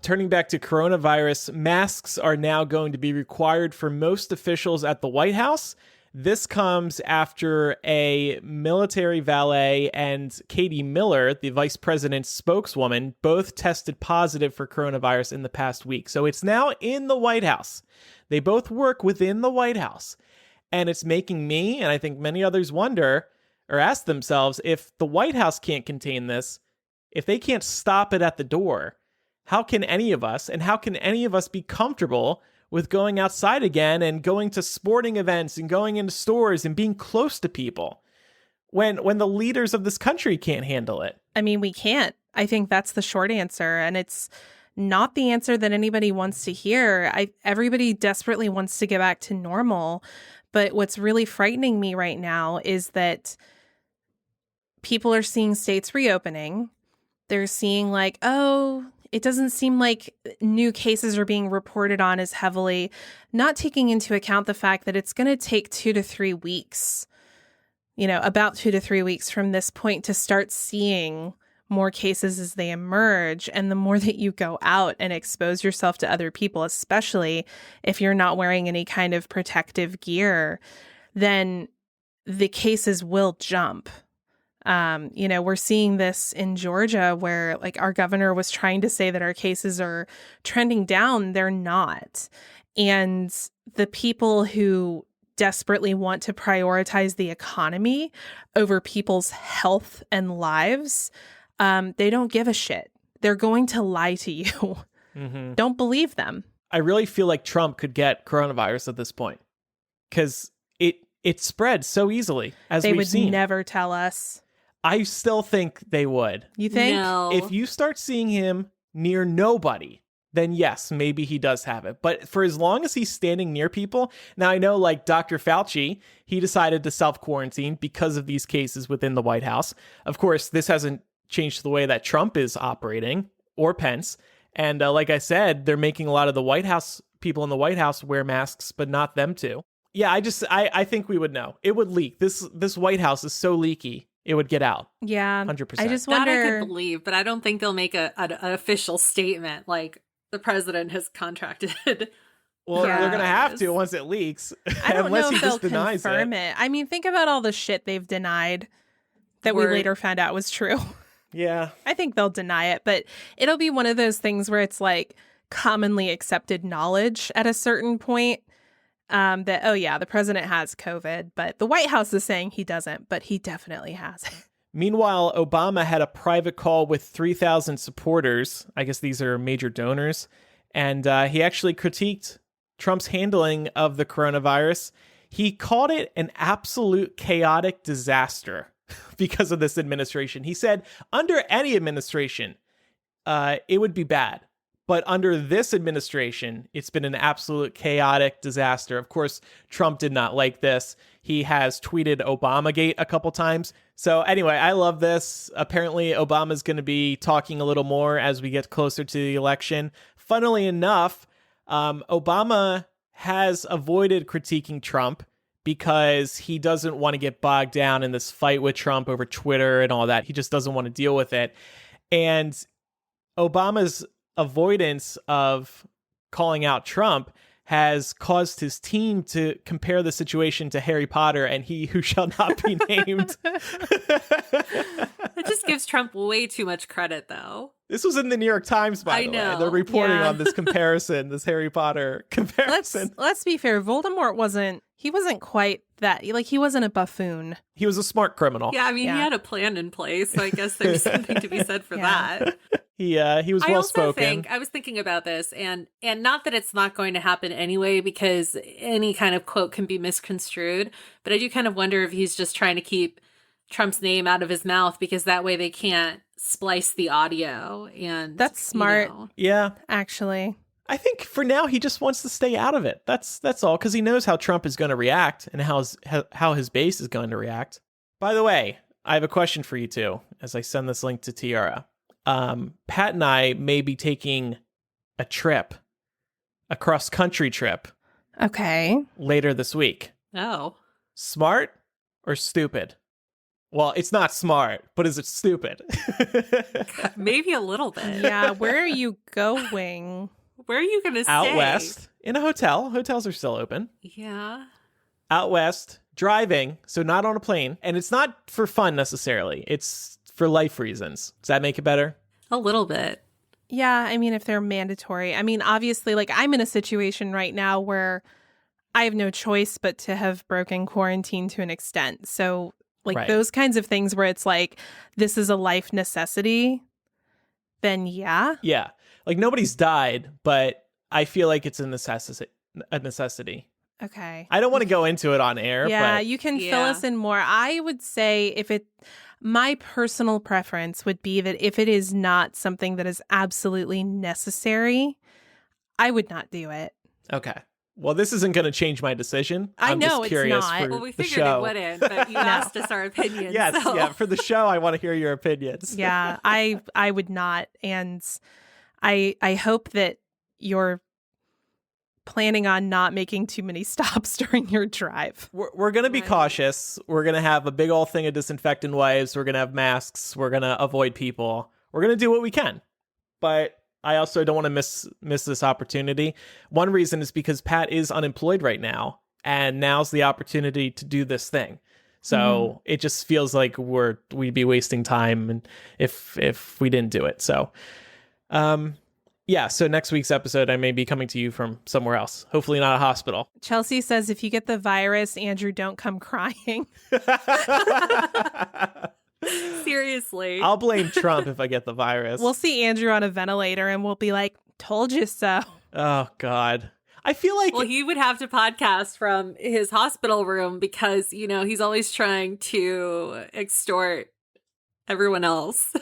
Turning back to coronavirus, masks are now going to be required for most officials at the White House. This comes after a military valet and Katie Miller, the vice president's spokeswoman, both tested positive for coronavirus in the past week. So it's now in the White House. They both work within the White House. And it's making me, and I think many others, wonder or ask themselves, if the White House can't contain this, if they can't stop it at the door, how can any of us be comfortable with going outside again and going to sporting events and going into stores and being close to people when the leaders of this country can't handle it? I mean, we can't. I think that's the short answer. And it's not the answer that anybody wants to hear. Everybody desperately wants to get back to normal. But what's really frightening me right now is that people are seeing states reopening. They're seeing like, oh, it doesn't seem like new cases are being reported on as heavily, not taking into account the fact that it's going to take 2 to 3 weeks, about 2 to 3 weeks from this point to start seeing more cases as they emerge. And the more that you go out and expose yourself to other people, especially if you're not wearing any kind of protective gear, then the cases will jump. We're seeing this in Georgia where like our governor was trying to say that our cases are trending down. They're not. And the people who desperately want to prioritize the economy over people's health and lives, they don't give a shit. They're going to lie to you. Don't believe them. I really feel like Trump could get coronavirus at this point because it spread so easily, as we've seen. They would never tell us. I still think they would. You think? No. If you start seeing him near nobody, then yes, maybe he does have it. But for as long as he's standing near people, now I know like Dr. Fauci, he decided to self-quarantine because of these cases within the White House. Of course, this hasn't changed the way that Trump is operating or Pence. And like I said, they're making a lot of the White House people in the White House wear masks, but not them too. Yeah, I think we would know. It would leak. This White House is so leaky. It would get out. Yeah. 100%. I just That wonder. I could believe, but I don't think they'll make an official statement like the president has contracted. Well, they're going to have to once it leaks. I don't unless know he if just they'll denies confirm it. I mean, think about all the shit they've denied that we later found out was true. Yeah. I think they'll deny it, but it'll be one of those things where it's like commonly accepted knowledge at a certain point. That, oh yeah, the president has COVID, but the White House is saying he doesn't, but he definitely has it. Meanwhile, Obama had a private call with 3,000 supporters. I guess these are major donors. And he actually critiqued Trump's handling of the coronavirus. He called it an absolute chaotic disaster because of this administration. He said, under any administration, it would be bad. But under this administration, it's been an absolute chaotic disaster. Of course, Trump did not like this. He has tweeted Obamagate a couple times. So anyway, I love this. Apparently, Obama's going to be talking a little more as we get closer to the election. Funnily enough, Obama has avoided critiquing Trump because he doesn't want to get bogged down in this fight with Trump over Twitter and all that. He just doesn't want to deal with it. And Obama's avoidance of calling out Trump has caused his team to compare the situation to Harry Potter and He Who Shall Not Be Named. It just gives Trump way too much credit, though. This was in the New York Times, by the way. They're reporting on this comparison, this Harry Potter comparison. Let's be fair. Voldemort wasn't quite that. Like, he wasn't a buffoon. He was a smart criminal. Yeah, I mean, he had a plan in place, so I guess there's something to be said for that. He was well spoken. I was thinking about this, and not that it's not going to happen anyway, because any kind of quote can be misconstrued, but I do kind of wonder if he's just trying to keep Trump's name out of his mouth, because that way they can't splice the audio. And that's smart. Yeah, actually. I think for now he just wants to stay out of it. That's all, because he knows how Trump is going to react and how his base is going to react. By the way, I have a question for you two as I send this link to Tiara. Pat and I may be taking a cross-country trip. Okay. Later this week. Oh. Smart or stupid? Well, it's not smart, but is it stupid? Maybe a little bit. Yeah, where are you going? Where are you going to stay? Out west, in a hotel. Hotels are still open. Yeah. Out west, driving, so not on a plane. And it's not for fun necessarily. It's for life reasons. Does that make it better? A little bit. Yeah, I mean, if they're mandatory. I mean, obviously, like, I'm in a situation right now where I have no choice but to have broken quarantine to an extent. So, like, those kinds of things where it's like, this is a life necessity, then yeah. Yeah. Like, nobody's died, but I feel like it's a necessity. Okay. I don't want to go into it on air. Yeah, but you can fill us in more. I would say my personal preference would be that if it is not something that is absolutely necessary, I would not do it. Okay. Well, this isn't going to change my decision. I'm know just curious it's not. Well, we figured it wouldn't, but you asked us our opinions. Yes, so. yeah. For the show, I want to hear your opinions. Yeah, I would not. And I hope that you're planning on not making too many stops during your drive. We're going to be cautious. We're going to have a big old thing of disinfectant wipes. We're going to have masks. We're going to avoid people. We're going to do what we can. But I also don't want to miss this opportunity. One reason is because Pat is unemployed right now, and now's the opportunity to do this thing. So it just feels like we'd be wasting time if we didn't do it. So yeah, so next week's episode, I may be coming to you from somewhere else. Hopefully not a hospital. Chelsea says, if you get the virus, Andrew, don't come crying. Seriously. I'll blame Trump if I get the virus. We'll see Andrew on a ventilator and we'll be like, told you so. Oh, God. I feel like... Well, he would have to podcast from his hospital room because, he's always trying to extort everyone else.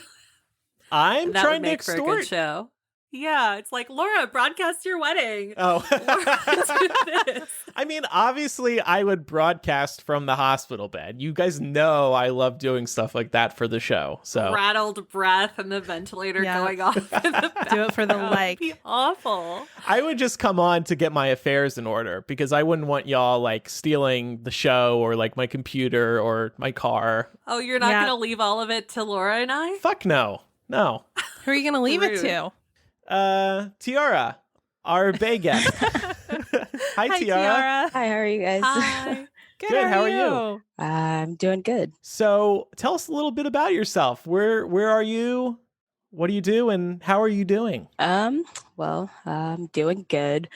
I'm trying to extort. For a good show. Yeah, it's like, Laura, broadcast your wedding. Oh. I mean, obviously, I would broadcast from the hospital bed. You guys know I love doing stuff like that for the show. So rattled breath and the ventilator going off in the background. Do it for the like. It'd be awful. I would just come on to get my affairs in order because I wouldn't want y'all like stealing the show or like my computer or my car. Oh, you're not going to leave all of it to Laura and I? Fuck no. No. Who are you going to leave it to? Tiara, our Bay guest. Hi, Tiara. Hi, how are you guys? Hi. Good. How are you? I'm doing good. So, tell us a little bit about yourself. Where are you? What do you do, and how are you doing? Well, I'm doing good.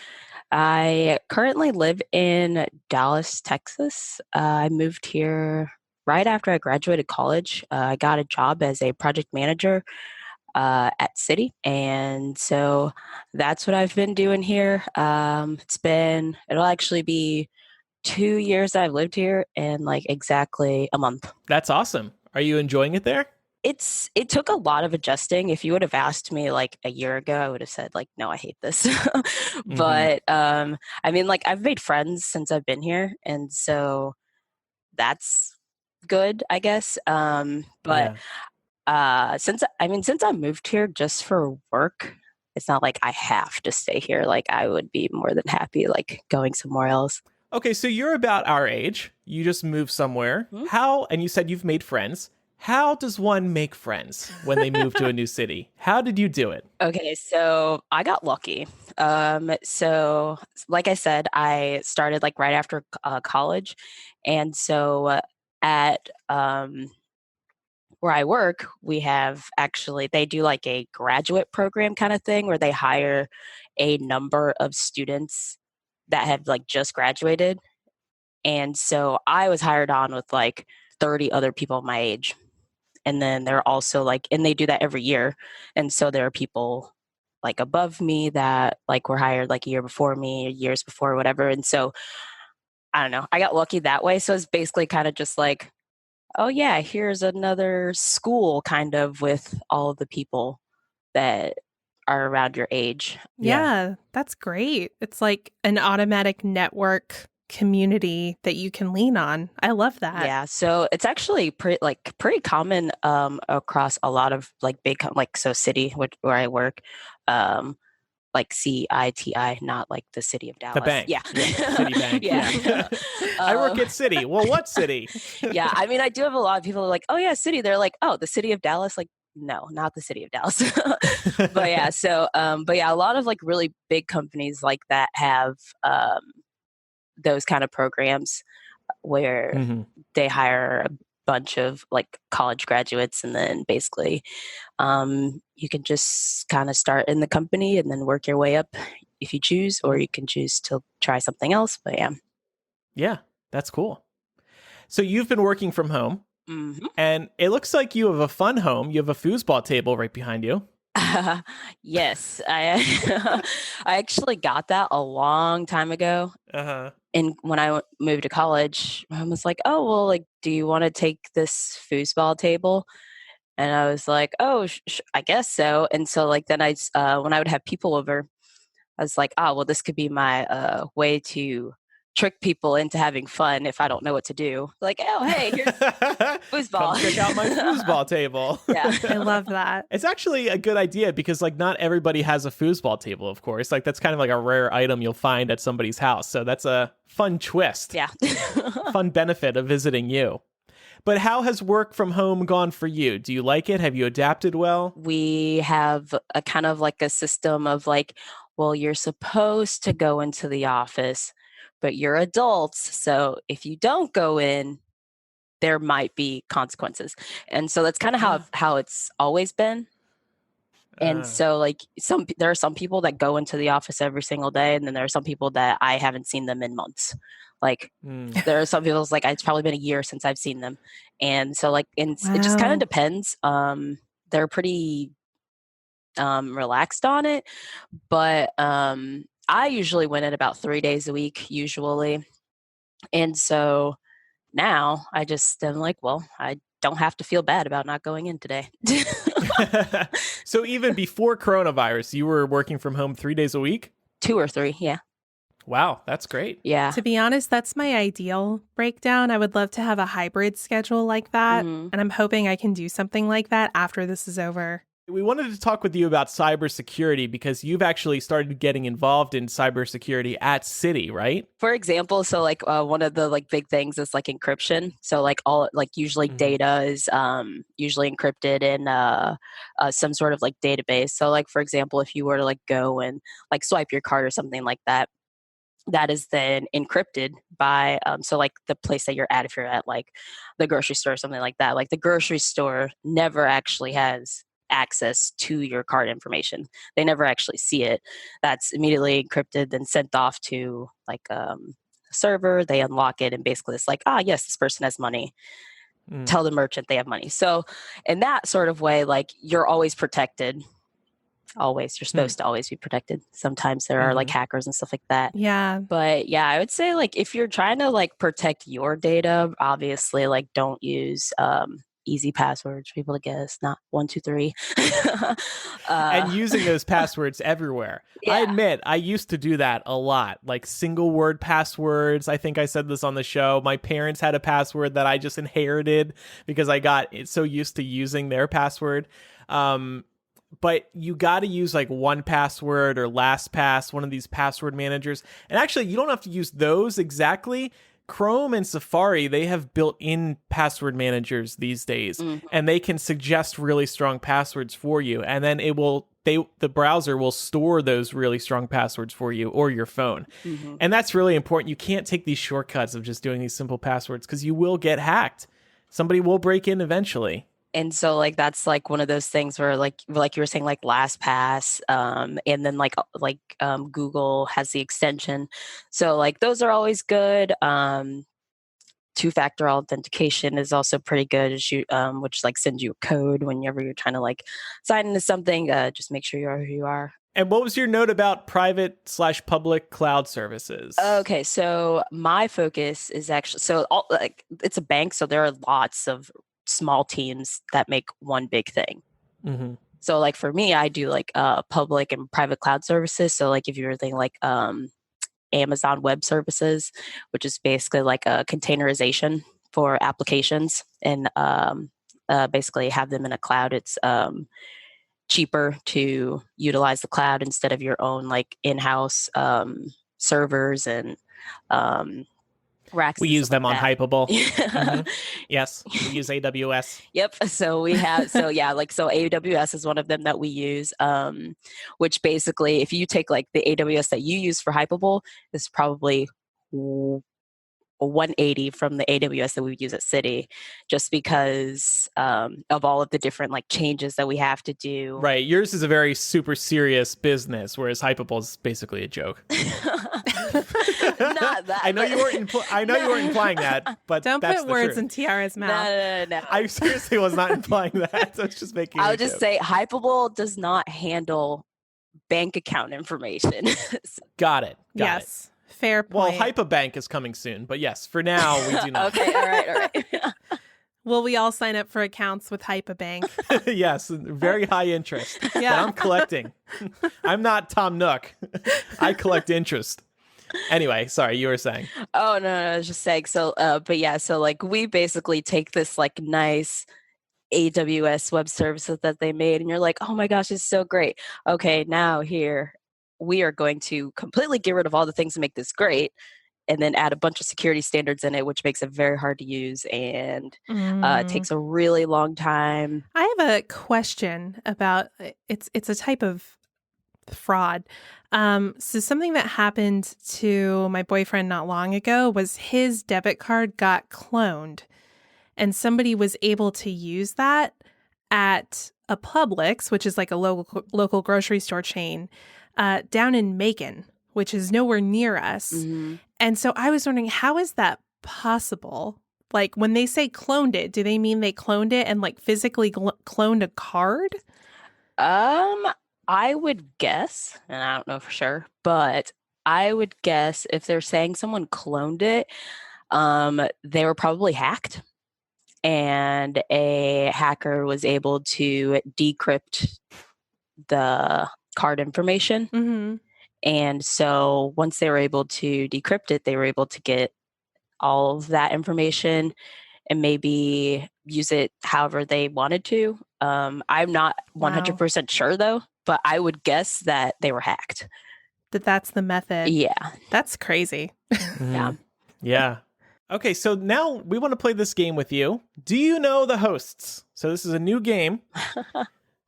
I currently live in Dallas, Texas. I moved here right after I graduated college. I got a job as a project manager at City. And so that's what I've been doing here. It'll actually be 2 years I've lived here in like exactly a month. That's awesome. Are you enjoying it there? It took a lot of adjusting. If you would have asked me like a year ago, I would have said like, no, I hate this. But I mean, like I've made friends since I've been here, and so that's good, I guess. But Yeah. since I moved here just for work, it's not like I have to stay here. Like I would be more than happy like going somewhere else. Okay, so you're about our age. You just moved somewhere. Hmm? How, and you said you've made friends. How does one make friends when they move to a new city? How did you do it? Okay, so I got lucky. So like I said, I started like right after college, and so at where I work, we have actually they do like a graduate program kind of thing where they hire a number of students that have like just graduated, and so I was hired on with like 30 other people my age. And then they're also like, and they do that every year. And so there are people like above me that like were hired like a year before me, years before, whatever. And so I don't know, I got lucky that way. So it's basically kind of just like, oh yeah, here's another school kind of with all of the people that are around your age. Yeah, that's great. It's like an automatic network community that you can lean on. I love that. Yeah, so it's actually pretty common across a lot of like like so city where I work, um like CITI, not like the city of Dallas. The bank. Yeah. Citibank. Yeah. I work at City. Well, what city? Yeah, I mean, I do have a lot of people who are like, oh yeah, city. They're like, oh, the city of Dallas. Like, no, not the city of Dallas. But yeah, so but yeah, a lot of like really big companies like that have those kind of programs where Mhm. they hire a bunch of like college graduates, and then basically you can just kind of start in the company and then work your way up if you choose, or you can choose to try something else. But yeah. Yeah, that's cool. So you've been working from home, Hmm. and it looks like you have a fun home. You have a foosball table right behind you. Yes, I I actually got that a long time ago. Uh-huh. And when I moved to college, my mom was like, "Oh, well, like, do you want to take this foosball table?" And I was like, "Oh, I guess so." And so, like, then when I would have people over, I was like, "Oh, well, this could be my way to trick people into having fun if I don't know what to do." Like, "Oh, hey, here's Come foosball." check out my foosball table. Yeah. I love that. It's actually a good idea because like not everybody has a foosball table, of course. Like that's kind of like a rare item you'll find at somebody's house. So that's a fun twist. Yeah. Fun benefit of visiting you. But how has work from home gone for you? Do you like it? Have you adapted well? We have a kind of like a system of like, well, you're supposed to go into the office, but you're adults. So if you don't go in, there might be consequences. And so that's kind of how it's always been. And Uh, so like there are some people that go into the office every single day, and then there are some people that I haven't seen them in months. Like mm, there are some people it's like it's probably been a year since I've seen them. And so like it just kind of Wow. depends. They're pretty relaxed on it, but I usually went in about 3 days a week usually. And so now I just am like, well, I don't have to feel bad about not going in today. so even before coronavirus, you were working from home 3 days a week? 2 or 3, yeah. Wow, that's great. Yeah. To be honest, that's my ideal breakdown. I would love to have a hybrid schedule like that. Mhm. And I'm hoping I can do something like that after this is over. We wanted to talk with you about cybersecurity because you've actually started getting involved in cybersecurity at City, right? For example, so like one of the like big things is like encryption. So like all like usually Mhm. data is usually encrypted in some sort of like database. So like for example, if you were to like go and like swipe your card or something like that, that is then encrypted by so like the place that you're at, if you're at like the grocery store or something like that, like the grocery store never actually has access to your card information. They never actually see it. That's immediately encrypted, then sent off to like a server. They unlock it, and basically it's like, ah, yes, this person has money. Mm. Tell the merchant they have money. So in that sort of way, like you're always protected. Always, you're supposed to always be protected. Sometimes there are like hackers and stuff like that. Yeah. But yeah, I would say like if you're trying to like protect your data, obviously like don't use easy passwords for people to guess, not 123. And using those passwords everywhere. Yeah. I admit, I used to do that a lot, like single word passwords. I think I said this on the show. My parents had a password that I just inherited because I got so used to using their password. But you got to use like 1Password or LastPass, one of these password managers. And actually, you don't have to use those exactly. Chrome and Safari, they have built-in password managers these days, and they can suggest really strong passwords for you. And then the browser will store those really strong passwords for you or your phone. And that's really important. You can't take these shortcuts of just doing these simple passwords because you will get hacked. Somebody will break in eventually. And so like that's like one of those things where like you were saying, like LastPass, and then like Google has the extension. So like those are always good. Two-factor authentication is also pretty good, as you which like sends you a code whenever you're trying to like sign into something. Just make sure you are who you are. And what was your note about private/public cloud services? Okay, so my focus is actually it's a bank, so there are lots of small teams that make one big thing. So like for me, I do like public and private cloud services. So like if you're thinking like Amazon Web Services, which is basically like a containerization for applications, and basically have them in a cloud. It's cheaper to utilize the cloud instead of your own like in-house servers and racks. We use them on that. Hypable. Yes, we use AWS. Yep. So we have, so AWS is one of them that we use, which basically, if you take like the AWS that you use for Hypable, is probably 180 from the AWS that we use at City, just because of all of the different like changes that we have to do. Right. Yours is a very super serious business, whereas Hypable is basically a joke. Not that. I know you weren't. You weren't implying that, but Don't that's put the words truth. in Tiara's mouth. No. I seriously was not implying that. I was just making. I would just say Hypable does not handle bank account information. Got it. Yes. Fair Well, point. Hypabank is coming soon, but yes, for now we do not. Okay, all right. Will we all sign up for accounts with Hypabank? Yes, very high interest. Yeah. That I'm collecting. I'm not Tom Nook. I collect interest. Anyway, sorry, you were saying. Oh no, I was just saying. So, but yeah, so like we basically take this like nice AWS web services that they made, and you're like, oh my gosh, it's so great. Okay, now here we are going to completely get rid of all the things to make this great, and then add a bunch of security standards in it, which makes it very hard to use, and it takes a really long time. I have a question about it's a type of fraud. So something that happened to my boyfriend not long ago was his debit card got cloned, and somebody was able to use that at a Publix, which is like a local grocery store chain, down in Macon, which is nowhere near us. And so I was wondering, how is that possible? Like when they say cloned it, do they mean they cloned it and like physically cloned a card? I would guess, and I don't know for sure, but I would guess if they're saying someone cloned it, they were probably hacked, and a hacker was able to decrypt the card information. And so once they were able to decrypt it, they were able to get all of that information and maybe use it however they wanted to. I'm not 100% sure though, but I would guess that they were hacked. That's the method. Yeah. That's crazy. Yeah. Okay, so now we want to play this game with you. Do you know the hosts? So this is a new game.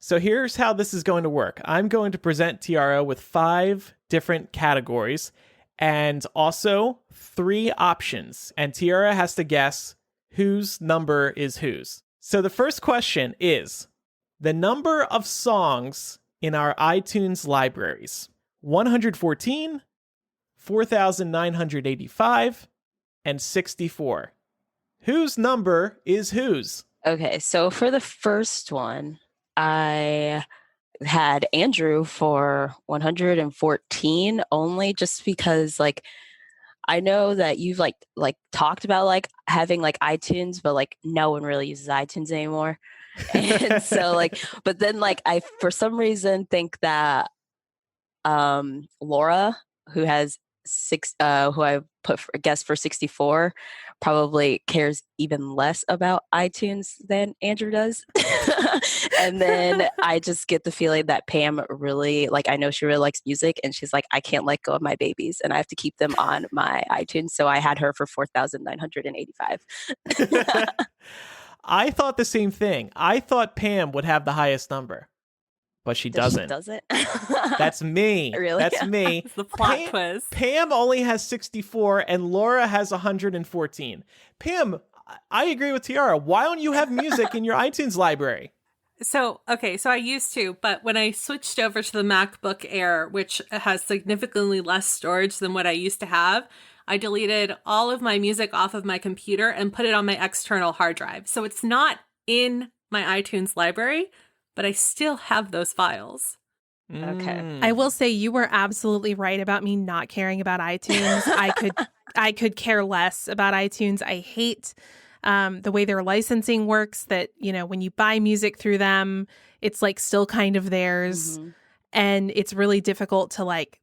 So here's how this is going to work. I'm going to present Tiara with 5 different categories and also 3 options. And Tiara has to guess whose number is whose. So the first question is the number of songs in our iTunes libraries. 114, 4,985, and 64. Whose number is whose? Okay, so for the first one, I had Andrew for 114 only just because like I know that you've like talked about like having like iTunes, but like no one really uses iTunes anymore. And so like, but then like I for some reason think that Laura, who has who I put for, guest for 64, probably cares even less about iTunes than Andrew does. And then I just get the feeling that Pam really, like, I know she really likes music, and she's like, I can't let go of my babies, and I have to keep them on my iTunes. So I had her for 4,985. I thought the same thing. I thought Pam would have the highest number, but she doesn't. She doesn't. That's me. Really? That's me. It's the plot quiz. Pam only has 64 and Laura has 114. Pam, I agree with Tiara. Why don't you have music in your iTunes library? So I used to, but when I switched over to the MacBook Air, which has significantly less storage than what I used to have, I deleted all of my music off of my computer and put it on my external hard drive. So it's not in my iTunes library, but I still have those files. Okay. I will say you were absolutely right about me not caring about iTunes. I could care less about iTunes. I hate the way their licensing works, that, you know, when you buy music through them, it's like still kind of theirs. Mm-hmm. And it's really difficult to like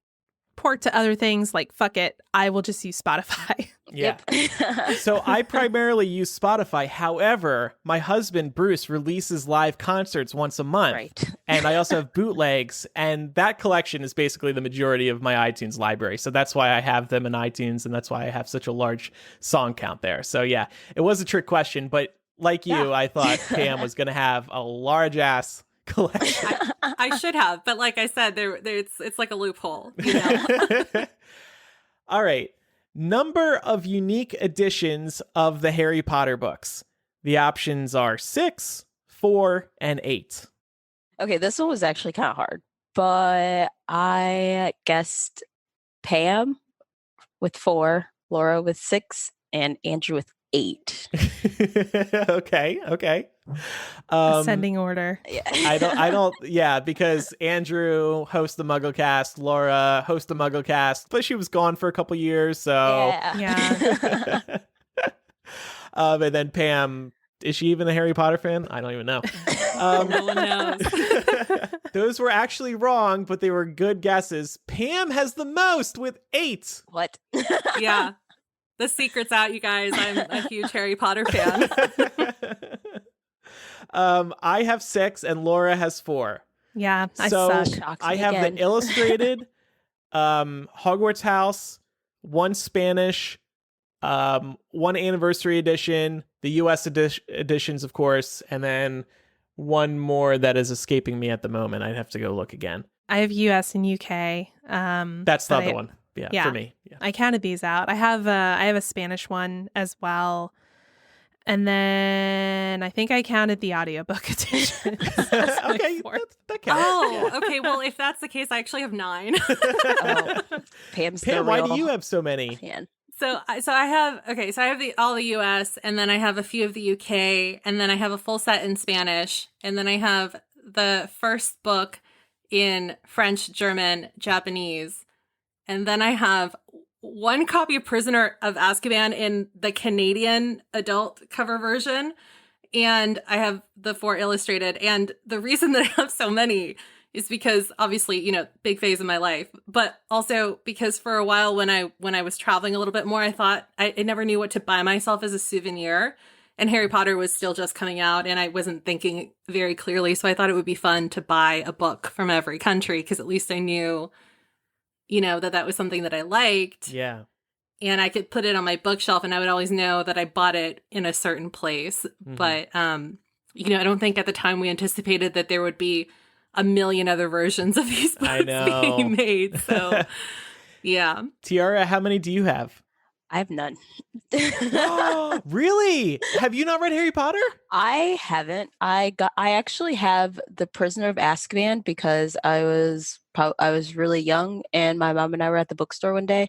port to other things. Like, fuck it, I will just use Spotify. Yeah. Yep. So I primarily use Spotify. However, my husband, Bruce, releases live concerts once a month. Right. And I also have bootlegs. And that collection is basically the majority of my iTunes library. So that's why I have them in iTunes. And that's why I have such a large song count there. So yeah, it was a trick question. But like you, I thought Pam was going to have a large ass collection. I should have, but like I said, it's like a loophole. You know? All right. Number of unique editions of the Harry Potter books. The options are 6, 4, and 8. Okay, this one was actually kind of hard, but I guessed Pam with 4, Laura with 6, and Andrew with 8. Okay. Ascending order. Yeah, because Andrew hosts the MuggleCast, Laura hosts the MuggleCast, but she was gone for a couple years, so Yeah. and then Pam, is she even a Harry Potter fan? I don't even know. No one knows. Those were actually wrong, but they were good guesses. Pam has the most with 8. What? Yeah. The secret's out, you guys. I'm a huge Harry Potter fan. I have 6 and Laura has 4. Yeah, I So suck. Shocks I me have again. the illustrated, Hogwarts House, one Spanish, one anniversary edition, the US editions, of course, and then one more that is escaping me at the moment. I'd have to go look again. I have US and UK. That's the but other one. Yeah, for me. Yeah. I counted these out. I have a Spanish one as well. And then I think I counted the audiobook edition. Okay, that counts. Oh, okay. Well, if that's the case, I actually have 9. Oh, Pam's the Pam, why real do you have so many? fan. So I have all the US, and then I have a few of the UK, and then I have a full set in Spanish, and then I have the first book in French, German, Japanese, and then I have one copy of Prisoner of Azkaban in the Canadian adult cover version, and I have the 4 illustrated. And the reason that I have so many is because, obviously, you know, big phase in my life, but also because for a while when I was traveling a little bit more, I thought I never knew what to buy myself as a souvenir, and Harry Potter was still just coming out, and I wasn't thinking very clearly, so I thought it would be fun to buy a book from every country, because at least I knew, you know, that was something that I liked. Yeah. And I could put it on my bookshelf, and I would always know that I bought it in a certain place. Mm-hmm. But, you know, I don't think at the time we anticipated that there would be a million other versions of these I books know. being made. So, yeah. Tiara, how many do you have? I have none. Really? Have you not read Harry Potter? I haven't. I actually have The Prisoner of Azkaban because I was really young, and my mom and I were at the bookstore one day,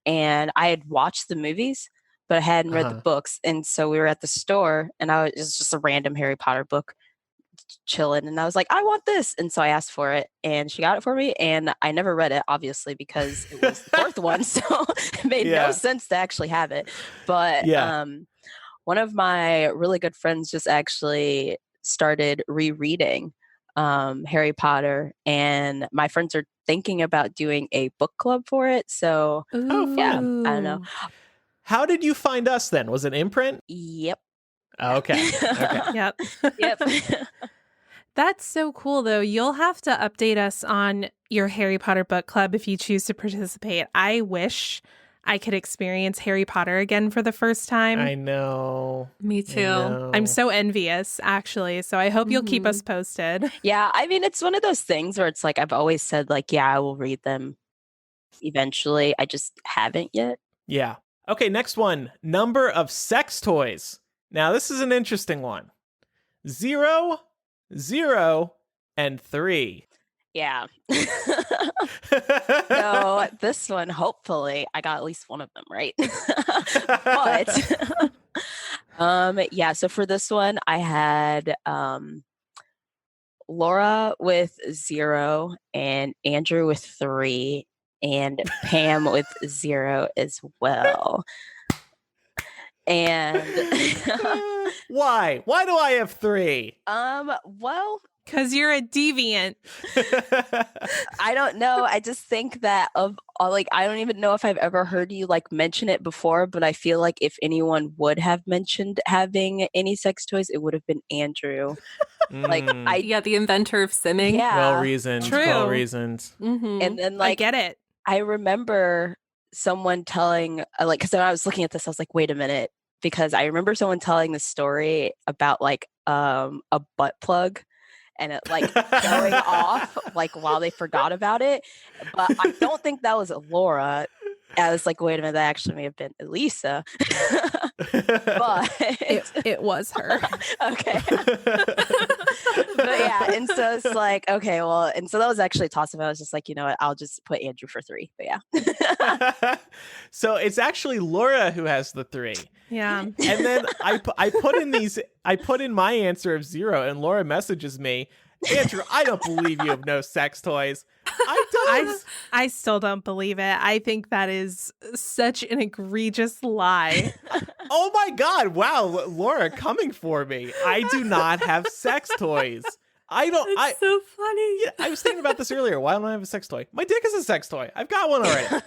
and I had watched the movies, but I hadn't read the books, and so we were at the store, and it was just a random Harry Potter book. chilling, and I was like, I want this. And so I asked for it, and she got it for me. And I never read it, obviously, because it was the fourth one. So it made no sense to actually have it. But one of my really good friends just actually started rereading Harry Potter, and my friends are thinking about doing a book club for it. So yeah, I don't know. How did you find us then? Was it imprint? Yep. Okay. Yep. Yep. That's so cool, though. You'll have to update us on your Harry Potter book club if you choose to participate. I wish I could experience Harry Potter again for the first time. I know. Me too. I'm so envious, actually. So I hope you'll keep us posted. Yeah, I mean, it's one of those things where it's like I've always said, like, yeah, I will read them eventually. I just haven't yet. Yeah. Okay, next one. Number of sex toys. Now, this is an interesting one. 0, 0, and 3. Yeah. So this one, hopefully, I got at least one of them right. But yeah, so for this one, I had Laura with 0 and Andrew with 3 and Pam with 0 as well. And why? Why do I have 3? Well, because you're a deviant. I don't know. I just think that I don't even know if I've ever heard you like mention it before, but I feel like if anyone would have mentioned having any sex toys, it would have been Andrew. The inventor of simming. Yeah. Well reasoned. True. Well reasoned. Mm-hmm. And then I get it. I remember someone telling, because when I was looking at this, I was like, wait a minute, because I remember someone telling the story about like a butt plug and it like going off like while they forgot about it. But I don't think that was Laura. I was like, wait a minute, that actually may have been Elisa. But it was her. Okay. But yeah, and so it's like, okay, well, and so that was actually a toss-up. I was just like, you know what, I'll just put Andrew for 3. But yeah. So it's actually Laura who has the 3. Yeah. And then I put in my answer of 0, and Laura messages me, Andrew, I don't believe you have no sex toys. I still don't believe it. I think that is such an egregious lie. Oh my God. Wow. Laura coming for me. I do not have sex toys. It's so funny. Yeah, I was thinking about this earlier. Why don't I have a sex toy? My dick is a sex toy. I've got one already.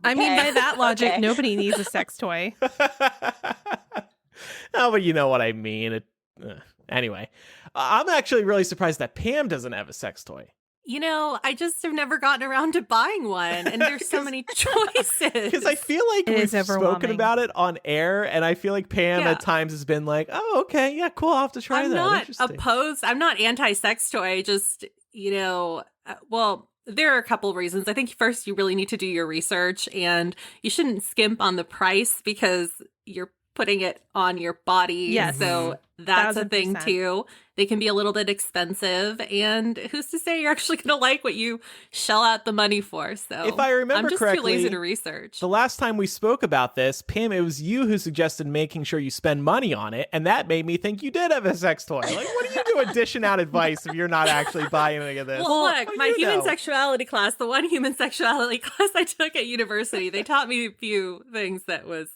I mean, by that logic, nobody needs a sex toy. Oh, but you know what I mean. Anyway, I'm actually really surprised that Pam doesn't have a sex toy. You know, I just have never gotten around to buying one, and there's so many choices. Because I feel like we've spoken about it on air, and I feel like Pam at times has been like, oh, okay, yeah, cool, I'll have to try that. I'm not opposed. I'm not anti-sex toy, just, well, there are a couple of reasons. I think first, you really need to do your research, and you shouldn't skimp on the price because you're putting it on your body. Yes. So that's 1,000%. a thing too. They can be a little bit expensive, and who's to say you're actually going to like what you shell out the money for? So if I remember I'm just correctly, too lazy to research. The last time we spoke about this, Pam, it was you who suggested making sure you spend money on it, and that made me think you did have a sex toy. Like, what do you do dishing out advice if you're not actually buying any of this? Well, look, my human sexuality class, the one human sexuality class I took at university, they taught me a few things that was,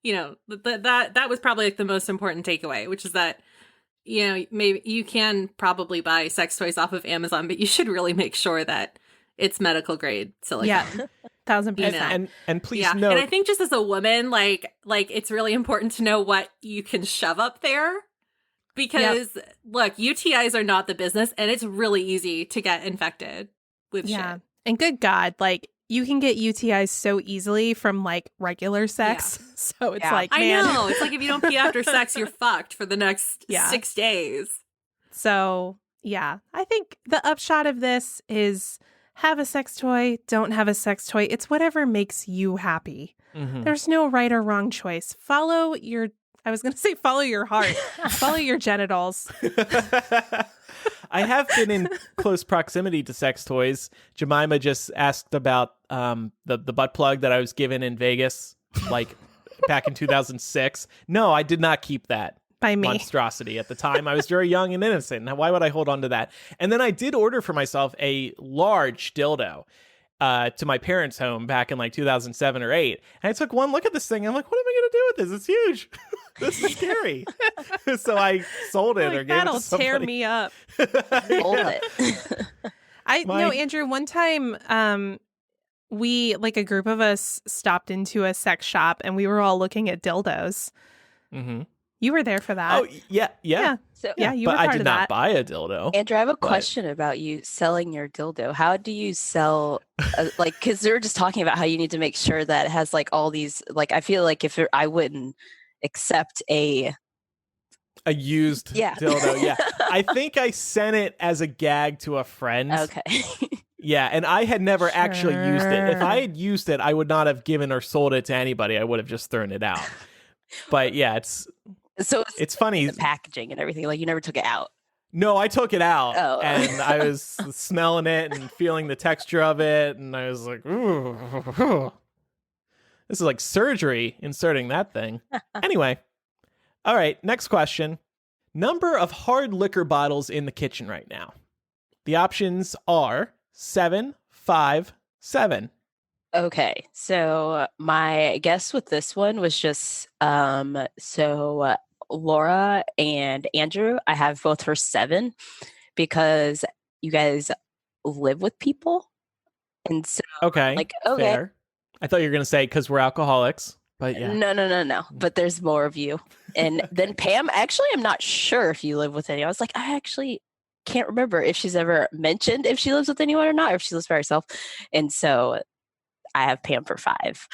that was probably like the most important takeaway, which is that, maybe you can probably buy sex toys off of Amazon, but you should really make sure that it's medical grade silicone. Yeah, 1,000%. And please note, and I think just as a woman, like it's really important to know what you can shove up there, because look, UTIs are not the business, and it's really easy to get infected with shit. And good God, like you can get UTIs so easily from like regular sex. Yeah. So it's like, man. I know. It's like if you don't pee after sex, you're fucked for the next 6 days. So yeah, I think the upshot of this is have a sex toy, don't have a sex toy. It's whatever makes you happy. Mm-hmm. There's no right or wrong choice. Follow your heart. Follow your genitals. I have been in close proximity to sex toys. Jemima just asked about the butt plug that I was given in Vegas, like back in 2006. No, I did not keep that. By me. monstrosity at the time. I was very young and innocent. Now, why would I hold on to that? And then I did order for myself a large dildo to my parents' home back in like 2007 or 8. And I took one look at this thing. I'm like, what am I going to do with this? It's huge. This is scary. So I sold it or gave it to That'll somebody. tear me up. Hold it. No, Andrew, one time we, like a group of us, stopped into a sex shop and we were all looking at dildos. Mm-hmm. You were there for that. Oh, yeah. So, Yeah, you But were part I did of not that. buy a dildo. Andrew, I have a But- question about you selling your dildo. How do you sell, like, because they were just talking about how you need to make sure that it has like all these, like, I feel like I wouldn't accept a used dildo. Yeah. I think I sent it as a gag to a friend. Okay. Yeah, and I had never actually used it. If I Sure. had used it, I would not have given or sold it to anybody. I would have just thrown it out. But yeah, So it's funny. the packaging and everything, like you never took it out. No, I took it out Oh. and I was smelling it and feeling the texture of it, and I was like, ooh. This is like surgery inserting that thing. Anyway. All right, next question. Number of hard liquor bottles in the kitchen right now. The options are 7, 5, 7. Okay, so my guess with this one was just Laura and Andrew, I have both for 7 because you guys live with people, and so Okay. like okay, Fair. I thought you were going to say because we're alcoholics, but yeah. no, but there's more of you, and then Pam. Actually, I'm not sure if you live with any. I was like, I actually can't remember if she's ever mentioned if she lives with anyone or not, or if she lives by herself, and so I have Pam for 5.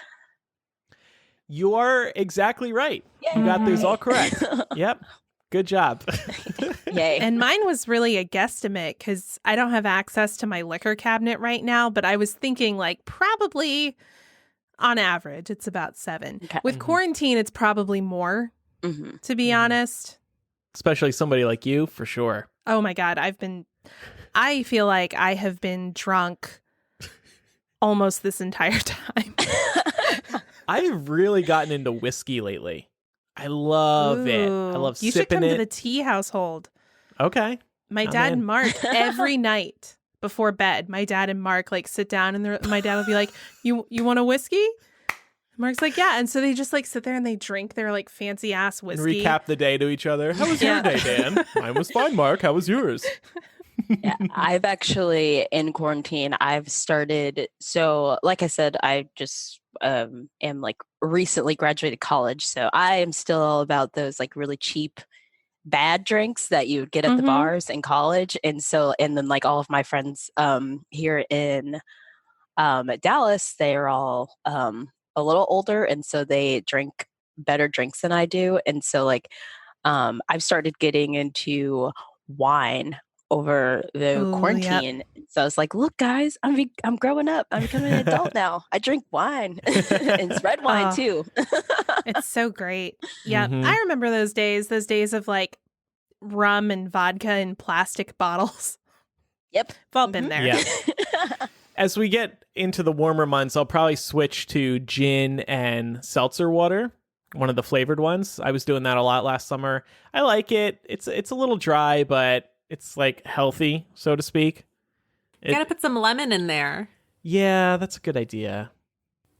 You are exactly right. You got these all correct. Yep. Good job. Yay. And mine was really a guesstimate because I don't have access to my liquor cabinet right now, but I was thinking like probably on average, it's about 7. Okay. With Mhm. quarantine, it's probably more, Mhm. to be Mhm. honest. Especially somebody like you, for sure. Oh my God, I feel like I have been drunk almost this entire time. I've really gotten into whiskey lately. I love it. I Ooh. love You should sipping come it. to the tea household. Okay. My I'm dad in. and Mark every night before bed. My dad and Mark like sit down and my dad will be like, "You want a whiskey?" Mark's like, "Yeah," and so they just like sit there and they drink their like fancy ass And whiskey. recap the day to each other. How was Yeah. your day, Dan? Mine was fine, Mark. How was yours? Yeah, I've actually in quarantine, I've started. So, like I said, I just am like recently graduated college. So I am still all about those like really cheap, bad drinks that you would get at the Mhm. bars in college. And so, and then like all of my friends here in Dallas, they are all a little older. And so they drink better drinks than I do. And so, like, I've started getting into wine over the Ooh, yep. quarantine. So I was like, "Look, guys, I'm growing up. I'm becoming an adult now. I drink wine, and it's red wine Oh. too." It's so great. Yeah, Mhm. I remember those days of like rum and vodka in plastic bottles. Yep. We've all been Mhm. there. Yeah. As we get into the warmer months, I'll probably switch to gin and seltzer water, one of the flavored ones. I was doing that a lot last summer. I like it. It's a little dry, but it's like healthy, so to speak. You gotta put some lemon in there. Yeah, that's a good idea.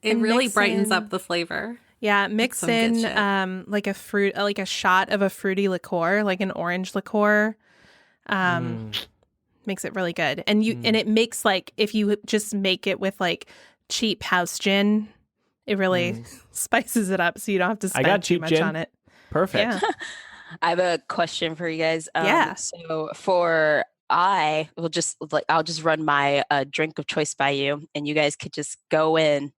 It And really mix brightens in- up the flavor. Yeah, mix some good shit. in like a shot of a fruity liqueur, like an orange liqueur. Makes it really good. And and it makes like if you just make it with like cheap house gin, it really spices it up so you don't have to I got spend too cheap much gin. on it. Perfect. Yeah. I have a question for you guys. Yeah. So I'll just run my drink of choice by you, and you guys could just go in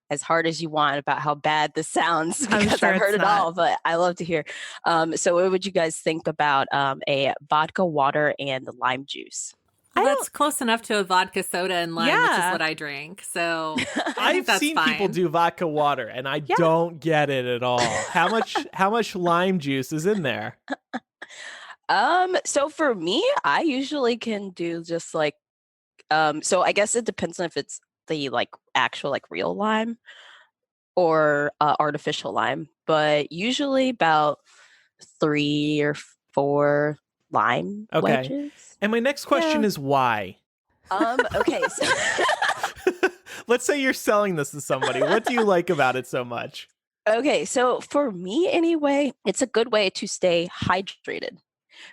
as hard as you want about how bad this sounds I'm because sure I've heard it's it not. all. But I love to hear. So what would you guys think about a vodka, water, and lime juice? Well, I that's close enough to a vodka soda and lime, which is Yeah. what I drink. So I think I've that's seen fine. people do vodka water, and I don't get it at all. How much lime juice is in there? So for me, I usually can do just like so I guess it depends on if it's the like actual like real lime or artificial lime, but usually about 3 or 4 lime Okay. wedges. And my next question is why? Okay, so Let's say you're selling this to somebody. What do you like about it so much? okay, so for me anyway, it's a good way to stay hydrated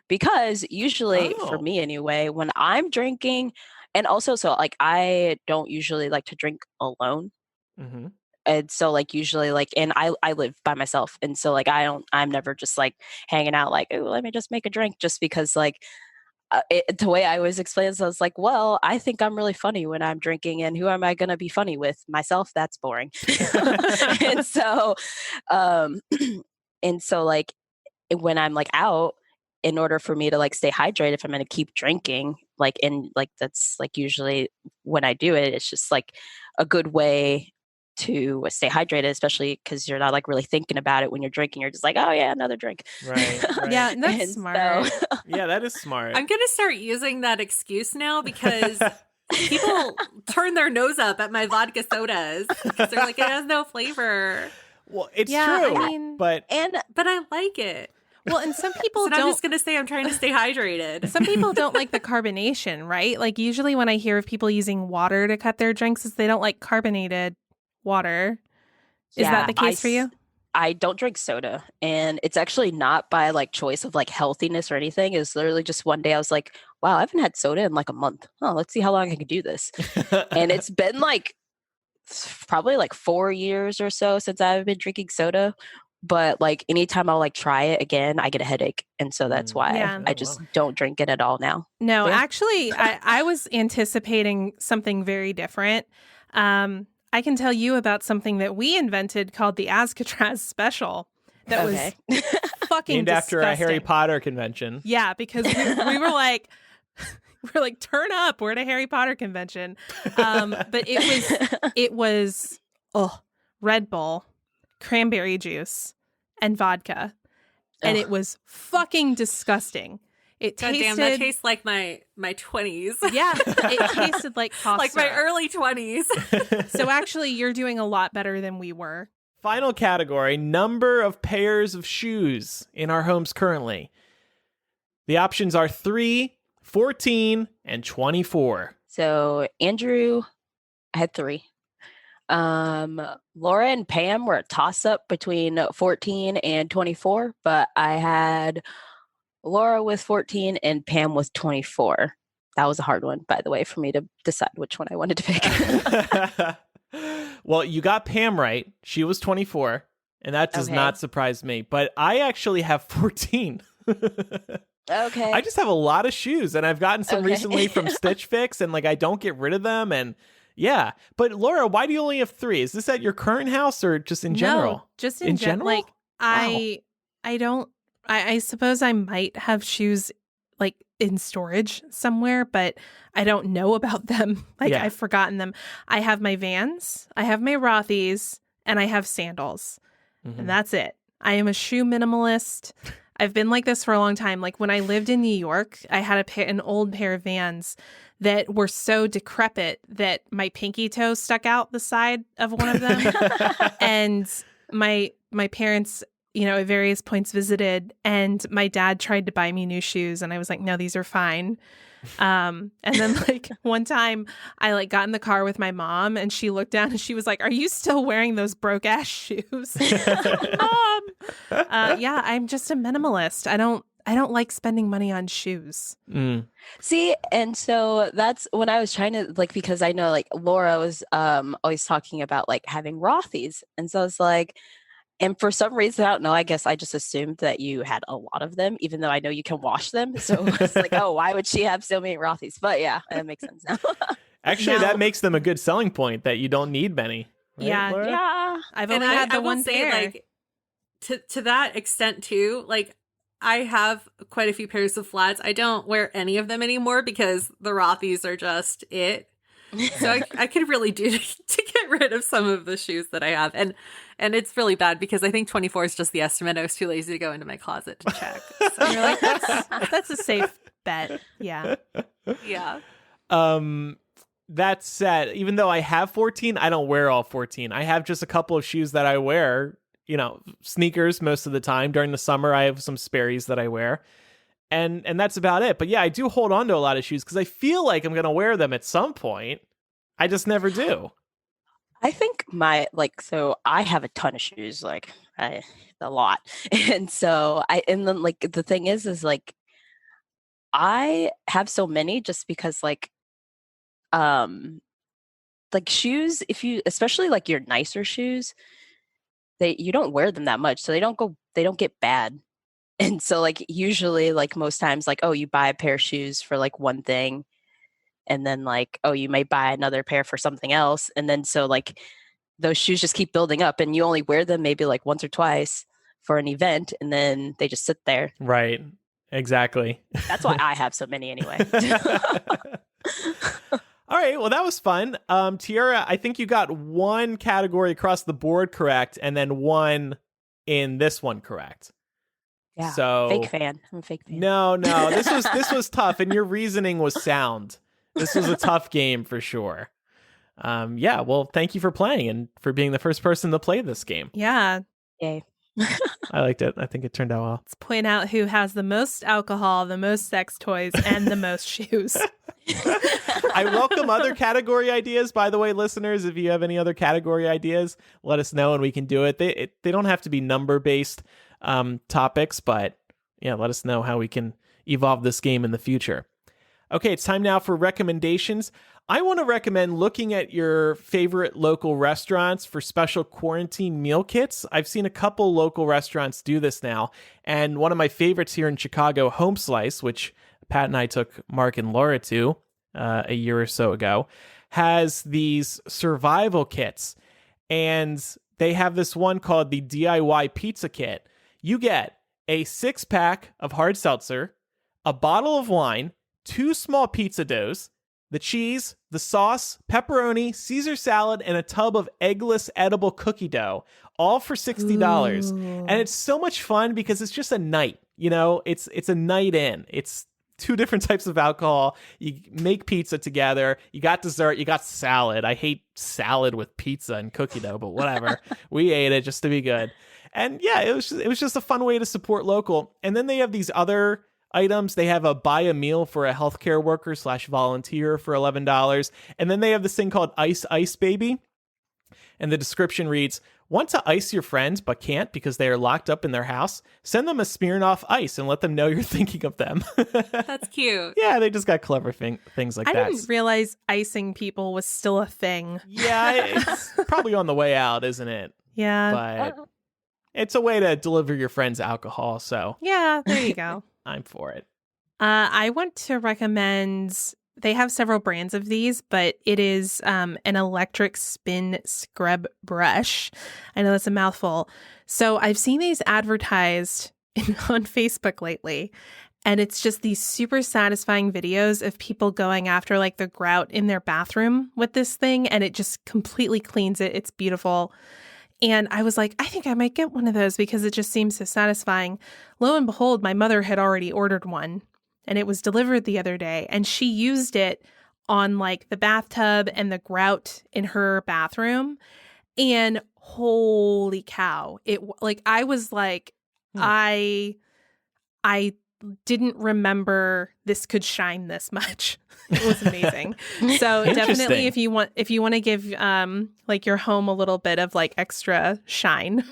because usually for Oh. me anyway, when I'm drinking, and also so like I don't usually like to drink alone. Mm-hmm. And so like usually like and I live by myself, and so like I'm never just like hanging out like, oh, let me just make a drink just because like the way I always explain this, I was like, well, I think I'm really funny when I'm drinking, and who am I going to be funny with? Myself? That's boring. And so, um, and so like when I'm like out, in order for me to like stay hydrated, if I'm going to keep drinking, like, and like that's like usually when I do it, it's just like a good way to stay hydrated, especially because you're not like really thinking about it when you're drinking. You're just like, oh yeah, another drink. Right. Yeah, that's And smart. so- Yeah, that is smart. I'm going to start using that excuse now because people turn their nose up at my vodka sodas because they're like, it has no flavor. Well, it's Yeah, true. I mean- but But I like it. Well, and some people So don't. I'm just going to say I'm trying to stay hydrated. Some people don't like the carbonation, right? Like usually when I hear of people using water to cut their drinks, is they don't like carbonated water. Is Yeah, that the case for you? I don't drink soda, and it's actually not by like choice of like healthiness or anything. It's literally just one day I was like, wow, I haven't had soda in like a month. Oh, let's see how long I can do this. And it's been like probably like 4 years or so since I've been drinking soda. But like anytime I'll like try it again, I get a headache. And so that's why Yeah. I just don't drink it at all now. No, Yeah. actually, I was anticipating something very different. I can tell you about something that we invented called the Alcatraz Special. That Okay. was fucking named after a disgusting. Harry Potter convention. Yeah, because we were like, turn up. We're at a Harry Potter convention. But it was Red Bull, cranberry juice, and vodka, and Ugh. it was fucking disgusting. It God tasted. damn, that tastes like my 20s. Yeah, it tasted like cough like my syrup. early 20s. So actually, you're doing a lot better than we were. Final category, number of pairs of shoes in our homes currently. The options are 3, 14, and 24. So Andrew had 3. Laura and Pam were a toss up between 14 and 24, but I had Laura with 14 and Pam with 24. That was a hard one, by the way, for me to decide which one I wanted to pick. Well, you got Pam right. She was 24, and that does Okay. not surprise me. But I actually have 14. Okay. I just have a lot of shoes, and I've gotten some Okay. recently from Stitch Fix, and like I don't get rid of them. And yeah, but Laura, why do you only have 3? Is this at your current house or just in general? No, just In general? Like I don't. I suppose I might have shoes like in storage somewhere, but I don't know about them. Like Yeah. I've forgotten them. I have my Vans, I have my Rothy's, and I have sandals, Mhm. and that's it. I am a shoe minimalist. I've been like this for a long time. Like when I lived in New York, I had an old pair of Vans that were so decrepit that my pinky toe stuck out the side of one of them. And my parents, at various points visited, and my dad tried to buy me new shoes, and I was like, no, these are fine. And then like one time I like got in the car with my mom, and she looked down and she was like, are you still wearing those broke ass shoes? Mom. Yeah, I'm just a minimalist. I don't like spending money on shoes. Mm. See, and so that's when I was trying to like, because I know like Laura was always talking about like having Rothy's, and so it's like, and for some reason, I don't know, I guess I just assumed that you had a lot of them, even though I know you can wash them. So it's like, oh, why would she have so many Rothy's? But yeah, that makes sense now. Actually, Now- that makes them a good selling point that you don't need many. Right, Yeah. Laura? Yeah. I've And only had the will one say, pair. like, to that extent too, like I have quite a few pairs of flats. I don't wear any of them anymore because the Rothy's are just it. So I could really do to get rid of some of the shoes that I have. And it's really bad because I think 24 is just the estimate. I was too lazy to go into my closet to check. So You're like, that's a safe bet. Yeah. yeah. That said, even though I have 14, I don't wear all 14. I have just a couple of shoes that I wear sneakers most of the time. During the summer, I have some Sperry's that I wear. And that's about it. But yeah, I do hold on to a lot of shoes because I feel like I'm going to wear them at some point. I just never do. I think so I have a ton of shoes, a lot. And so the thing is like, I have so many just because shoes, especially like your nicer shoes, you don't wear them that much. So they don't get bad. And so like, usually like most times like, oh, you buy a pair of shoes for like one thing. And then like, oh, you may buy another pair for something else. And then so like those shoes just keep building up and you only wear them maybe like once or twice for an event. And then they just sit there. Right. Exactly. That's why I have so many anyway. All right. Well, that was fun. Tiara, I think you got one category across the board correct and then one in this one correct. Yeah. So fake fan. I'm a fake fan. No. This was tough and your reasoning was sound. This was a tough game for sure. Yeah, well, thank you for playing and for being the first person to play this game. Yeah. Yay. I liked it. I think it turned out well. Let's point out who has the most alcohol, the most sex toys, and the most shoes. I welcome other category ideas, by the way, listeners. If you have any other category ideas, let us know and we can do it. They don't have to be number-based topics, but yeah, let us know how we can evolve this game in the future. Okay, it's time now for recommendations. I want to recommend looking at your favorite local restaurants for special quarantine meal kits. I've seen a couple local restaurants do this now, and one of my favorites here in Chicago, Home Slice, which Pat and I took Mark and Laura to a year or so ago, has these survival kits, and they have this one called the DIY Pizza Kit. You get a 6-pack of hard seltzer, a bottle of wine, 2 small pizza doughs, the cheese, the sauce, pepperoni, Caesar salad, and a tub of eggless edible cookie dough, all for $60. Ooh. And it's so much fun because it's just a night, it's a night in. It's 2 different types of alcohol. You make pizza together. You got dessert. You got salad. I hate salad with pizza and cookie dough, but whatever. We ate it just to be good. And yeah, it was just a fun way to support local. And then they have these other items. They have a buy a meal for a healthcare worker / volunteer for $11. And then they have this thing called Ice Ice Baby. And the description reads, want to ice your friends but can't because they are locked up in their house? Send them a Smirnoff Ice and let them know you're thinking of them. That's cute. Yeah, they just got clever things like I that. didn't realize icing people was still a thing. Yeah, it's probably on the way out, isn't it? Yeah. But it's a way to deliver your friends alcohol, so Yeah, there you go. I'm for it. I want to recommend, they have several brands of these, but it is an electric spin scrub brush. I know that's a mouthful. So I've seen these advertised on Facebook lately, and it's just these super satisfying videos of people going after like the grout in their bathroom with this thing, and it just completely cleans it. It's beautiful. And I was like, I think I might get one of those because it just seems so satisfying. Lo and behold, my mother had already ordered one and it was delivered the other day. And she used it on like the bathtub and the grout in her bathroom. And holy cow, I was like, I didn't remember this could shine this much. It was amazing. So definitely if you want to give like your home a little bit of like extra shine,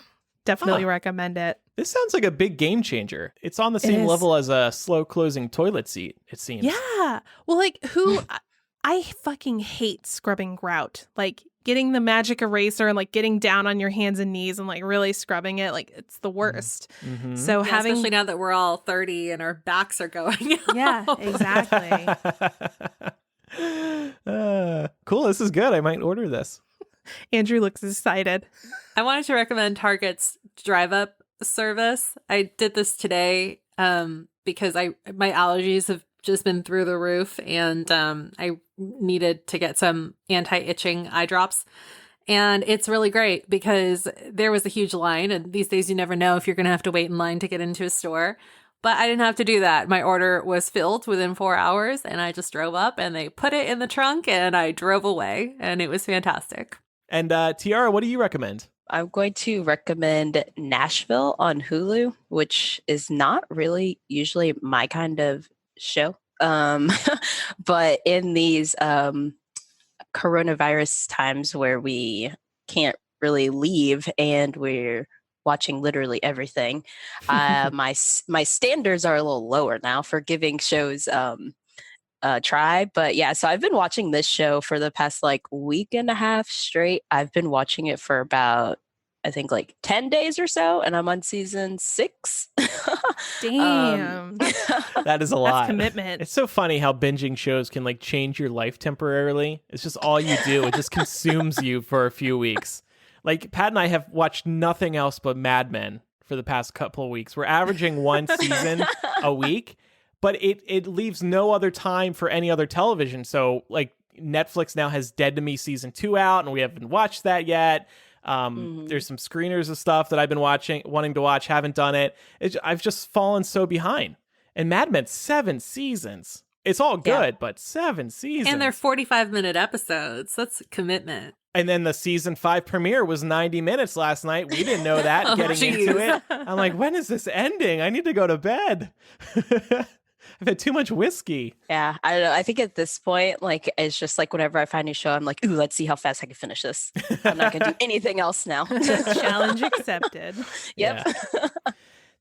definitely recommend it. This sounds like a big game changer. It's on the same level as a slow closing toilet seat, it seems. Yeah. Well, like I fucking hate scrubbing grout. Like getting the magic eraser and like getting down on your hands and knees and like really scrubbing it, like it's the worst. Mm-hmm. So especially now that we're all 30 and our backs are going out. Yeah, exactly. Cool. This is good. I might order this. Andrew looks excited. I wanted to recommend Target's drive up service. I did this today because my allergies have just been through the roof, and I needed to get some anti-itching eye drops. And it's really great because there was a huge line, and these days you never know if you're going to have to wait in line to get into a store. But I didn't have to do that. My order was filled within 4 hours, and I just drove up and they put it in the trunk and I drove away, and it was fantastic. And Tiara, what do you recommend? I'm going to recommend Nashville on Hulu, which is not really usually my kind of show. But in these coronavirus times where we can't really leave and we're watching literally everything, my standards are a little lower now for giving shows try. But yeah, so I've been watching this show for the past like week and a half straight. I've been watching it for about, I think, like 10 days or so, and I'm on season 6. Damn. That is a That's lot. commitment. It's so funny how binging shows can like change your life temporarily. It's just all you do. It just consumes you for a few weeks. Like Pat and I have watched nothing else but Mad Men for the past couple of weeks. We're averaging one season a week, but it leaves no other time for any other television. So like Netflix now has Dead to Me season 2 out, and we haven't watched that yet. There's some screeners of stuff that I've been wanting to watch, haven't done it. I've just fallen so behind. And Mad Men, 7 seasons. It's all good, but 7 seasons. And they're 45-minute episodes. That's commitment. And then the season 5 premiere was 90 minutes last night. We didn't know that getting into it. I'm like, when is this ending? I need to go to bed. I've had too much whiskey. Yeah, I don't know. I think at this point, like, it's just like whenever I find a show, I'm like, ooh, let's see how fast I can finish this. I'm not going to do anything else now. Challenge accepted. Yep. Yeah.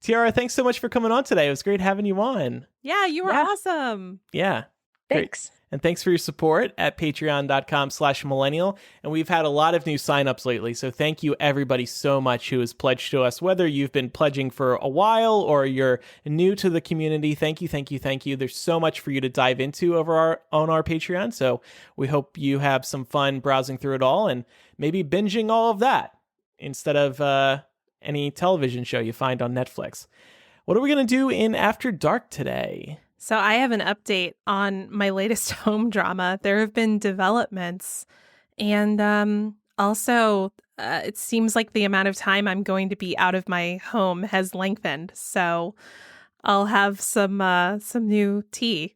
Tiara, thanks so much for coming on today. It was great having you on. Yeah, you were awesome. Yeah. Thanks. Great. And thanks for your support at patreon.com/millennial. And we've had a lot of new signups lately. So thank you everybody so much who has pledged to us, whether you've been pledging for a while or you're new to the community. Thank you, thank you, thank you. There's so much for you to dive into on our Patreon. So we hope you have some fun browsing through it all and maybe binging all of that instead of any television show you find on Netflix. What are we going to do in After Dark today? So I have an update on my latest home drama. There have been developments, and also it seems like the amount of time I'm going to be out of my home has lengthened. So I'll have some new tea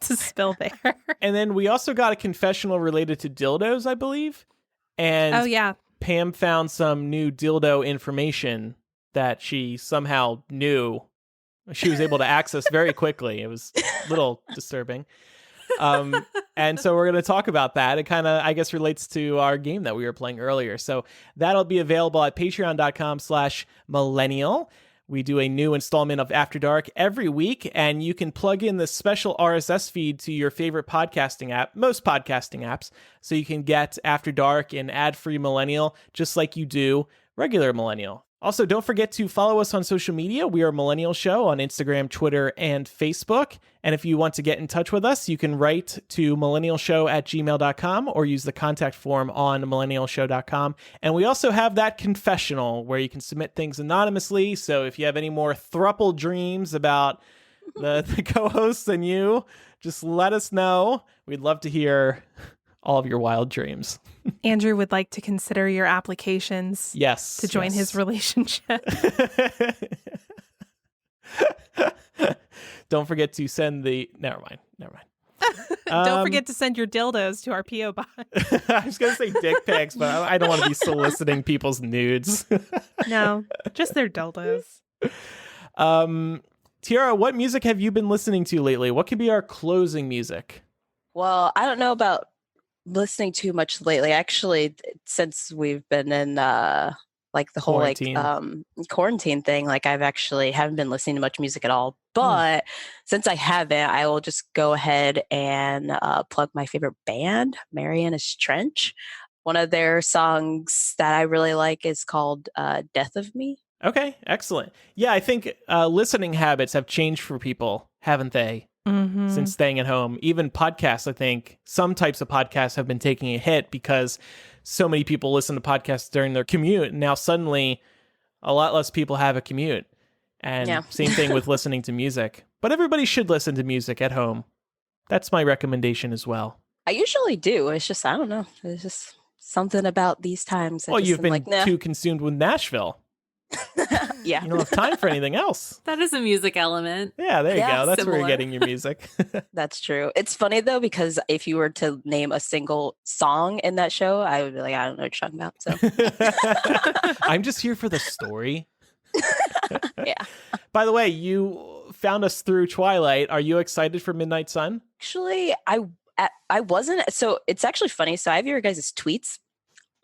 to spill there. And then we also got a confessional related to dildos, I believe. And oh yeah, Pam found some new dildo information that she somehow knew. She was able to access very quickly. It was a little disturbing. And so we're going to talk about that. It kind of, I guess, relates to our game that we were playing earlier. So that'll be available at patreon.com/millennial. We do a new installment of After Dark every week, and you can plug in this special RSS feed to your favorite podcasting app, most podcasting apps, so you can get After Dark in ad-free Millennial, just like you do regular Millennial. Also, don't forget to follow us on social media. We are Millennial Show on Instagram, Twitter, and Facebook. And if you want to get in touch with us, you can write to millennialshow@gmail.com or use the contact form on millennialshow.com. And we also have that confessional where you can submit things anonymously. So if you have any more thruple dreams about the co-hosts and you, just let us know. We'd love to hear all of your wild dreams. Andrew would like to consider your applications. Yes. To join his relationship. Don't forget to send the... Never mind. Don't forget to send your dildos to our P.O. box. I was going to say dick pics, but I don't want to be soliciting people's nudes. No, just their dildos. Tiara, what music have you been listening to lately? What could be our closing music? Well, I don't know about listening too much lately. Actually, since we've been in like the whole Quarantine. Quarantine thing, like I've actually haven't been listening to much music at all. But since I haven't, I will just go ahead and plug my favorite band, Mariana's Trench. One of their songs that I really like is called Death of Me. Okay, excellent. Yeah, I think listening habits have changed for people, haven't they? Mm-hmm. Since staying at home. Even podcasts, I think some types of podcasts have been taking a hit because so many people listen to podcasts during their commute. And now suddenly a lot less people have a commute. And same thing with listening to music. But everybody should listen to music at home. That's my recommendation as well. I usually do. It's just, I don't know. It's just something about these times. Well, you've been too consumed with Nashville. Yeah. You don't have time for anything else. That is a music element. Yeah, there you Yeah, go. That's where you're similar. getting your music. That's true. It's funny though, because if you were to name a single song in that show, I would be like, I don't know what you're talking about. So I'm just here for the story. yeah. By the way, you found us through Twilight. Are you excited for Midnight Sun? Actually, I wasn't. So it's actually funny. So I have your guys' tweets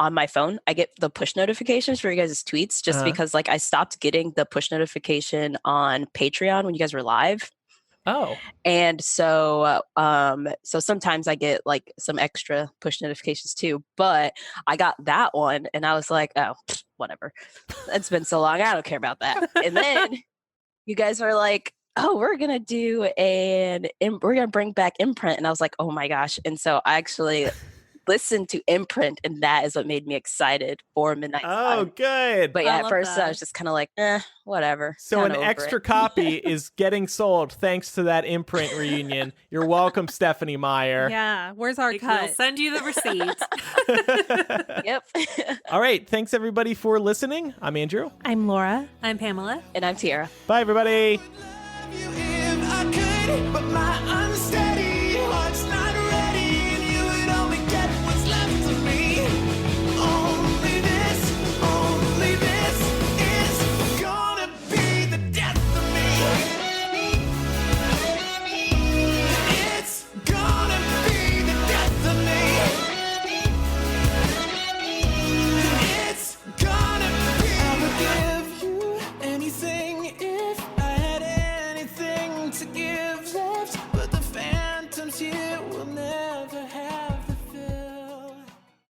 on my phone. I get the push notifications for you guys' tweets just Uh-huh. because like I stopped getting the push notification on Patreon when you guys were live. Oh, And so sometimes I get like some extra push notifications too, but I got that one and I was like, oh, whatever. It's been so long. I don't care about that. And then you guys are like, oh, we're going to bring back Imprint. And I was like, oh my gosh. And so I actually listened to Imprint, and that is what made me excited for Midnight oh, Sun. good. But I yeah, at love first I that. was just kind of like, whatever. So an Kinda over extra it. copy is getting sold thanks to that Imprint reunion. You're welcome, Stephanie Meyer. Yeah. Where's our We'll cut? send you the receipt. Yep. All right. Thanks, everybody, for listening. I'm Andrew. I'm Laura. I'm Pamela. And I'm Tiara. Bye, everybody. Love you if I could, but my unsteady heart's not ready, and you would only get what's left of me. Only this is gonna be the death of me. It's gonna be the death of me. It's gonna be. I would give you anything if I had anything to give left, but the phantoms here will never have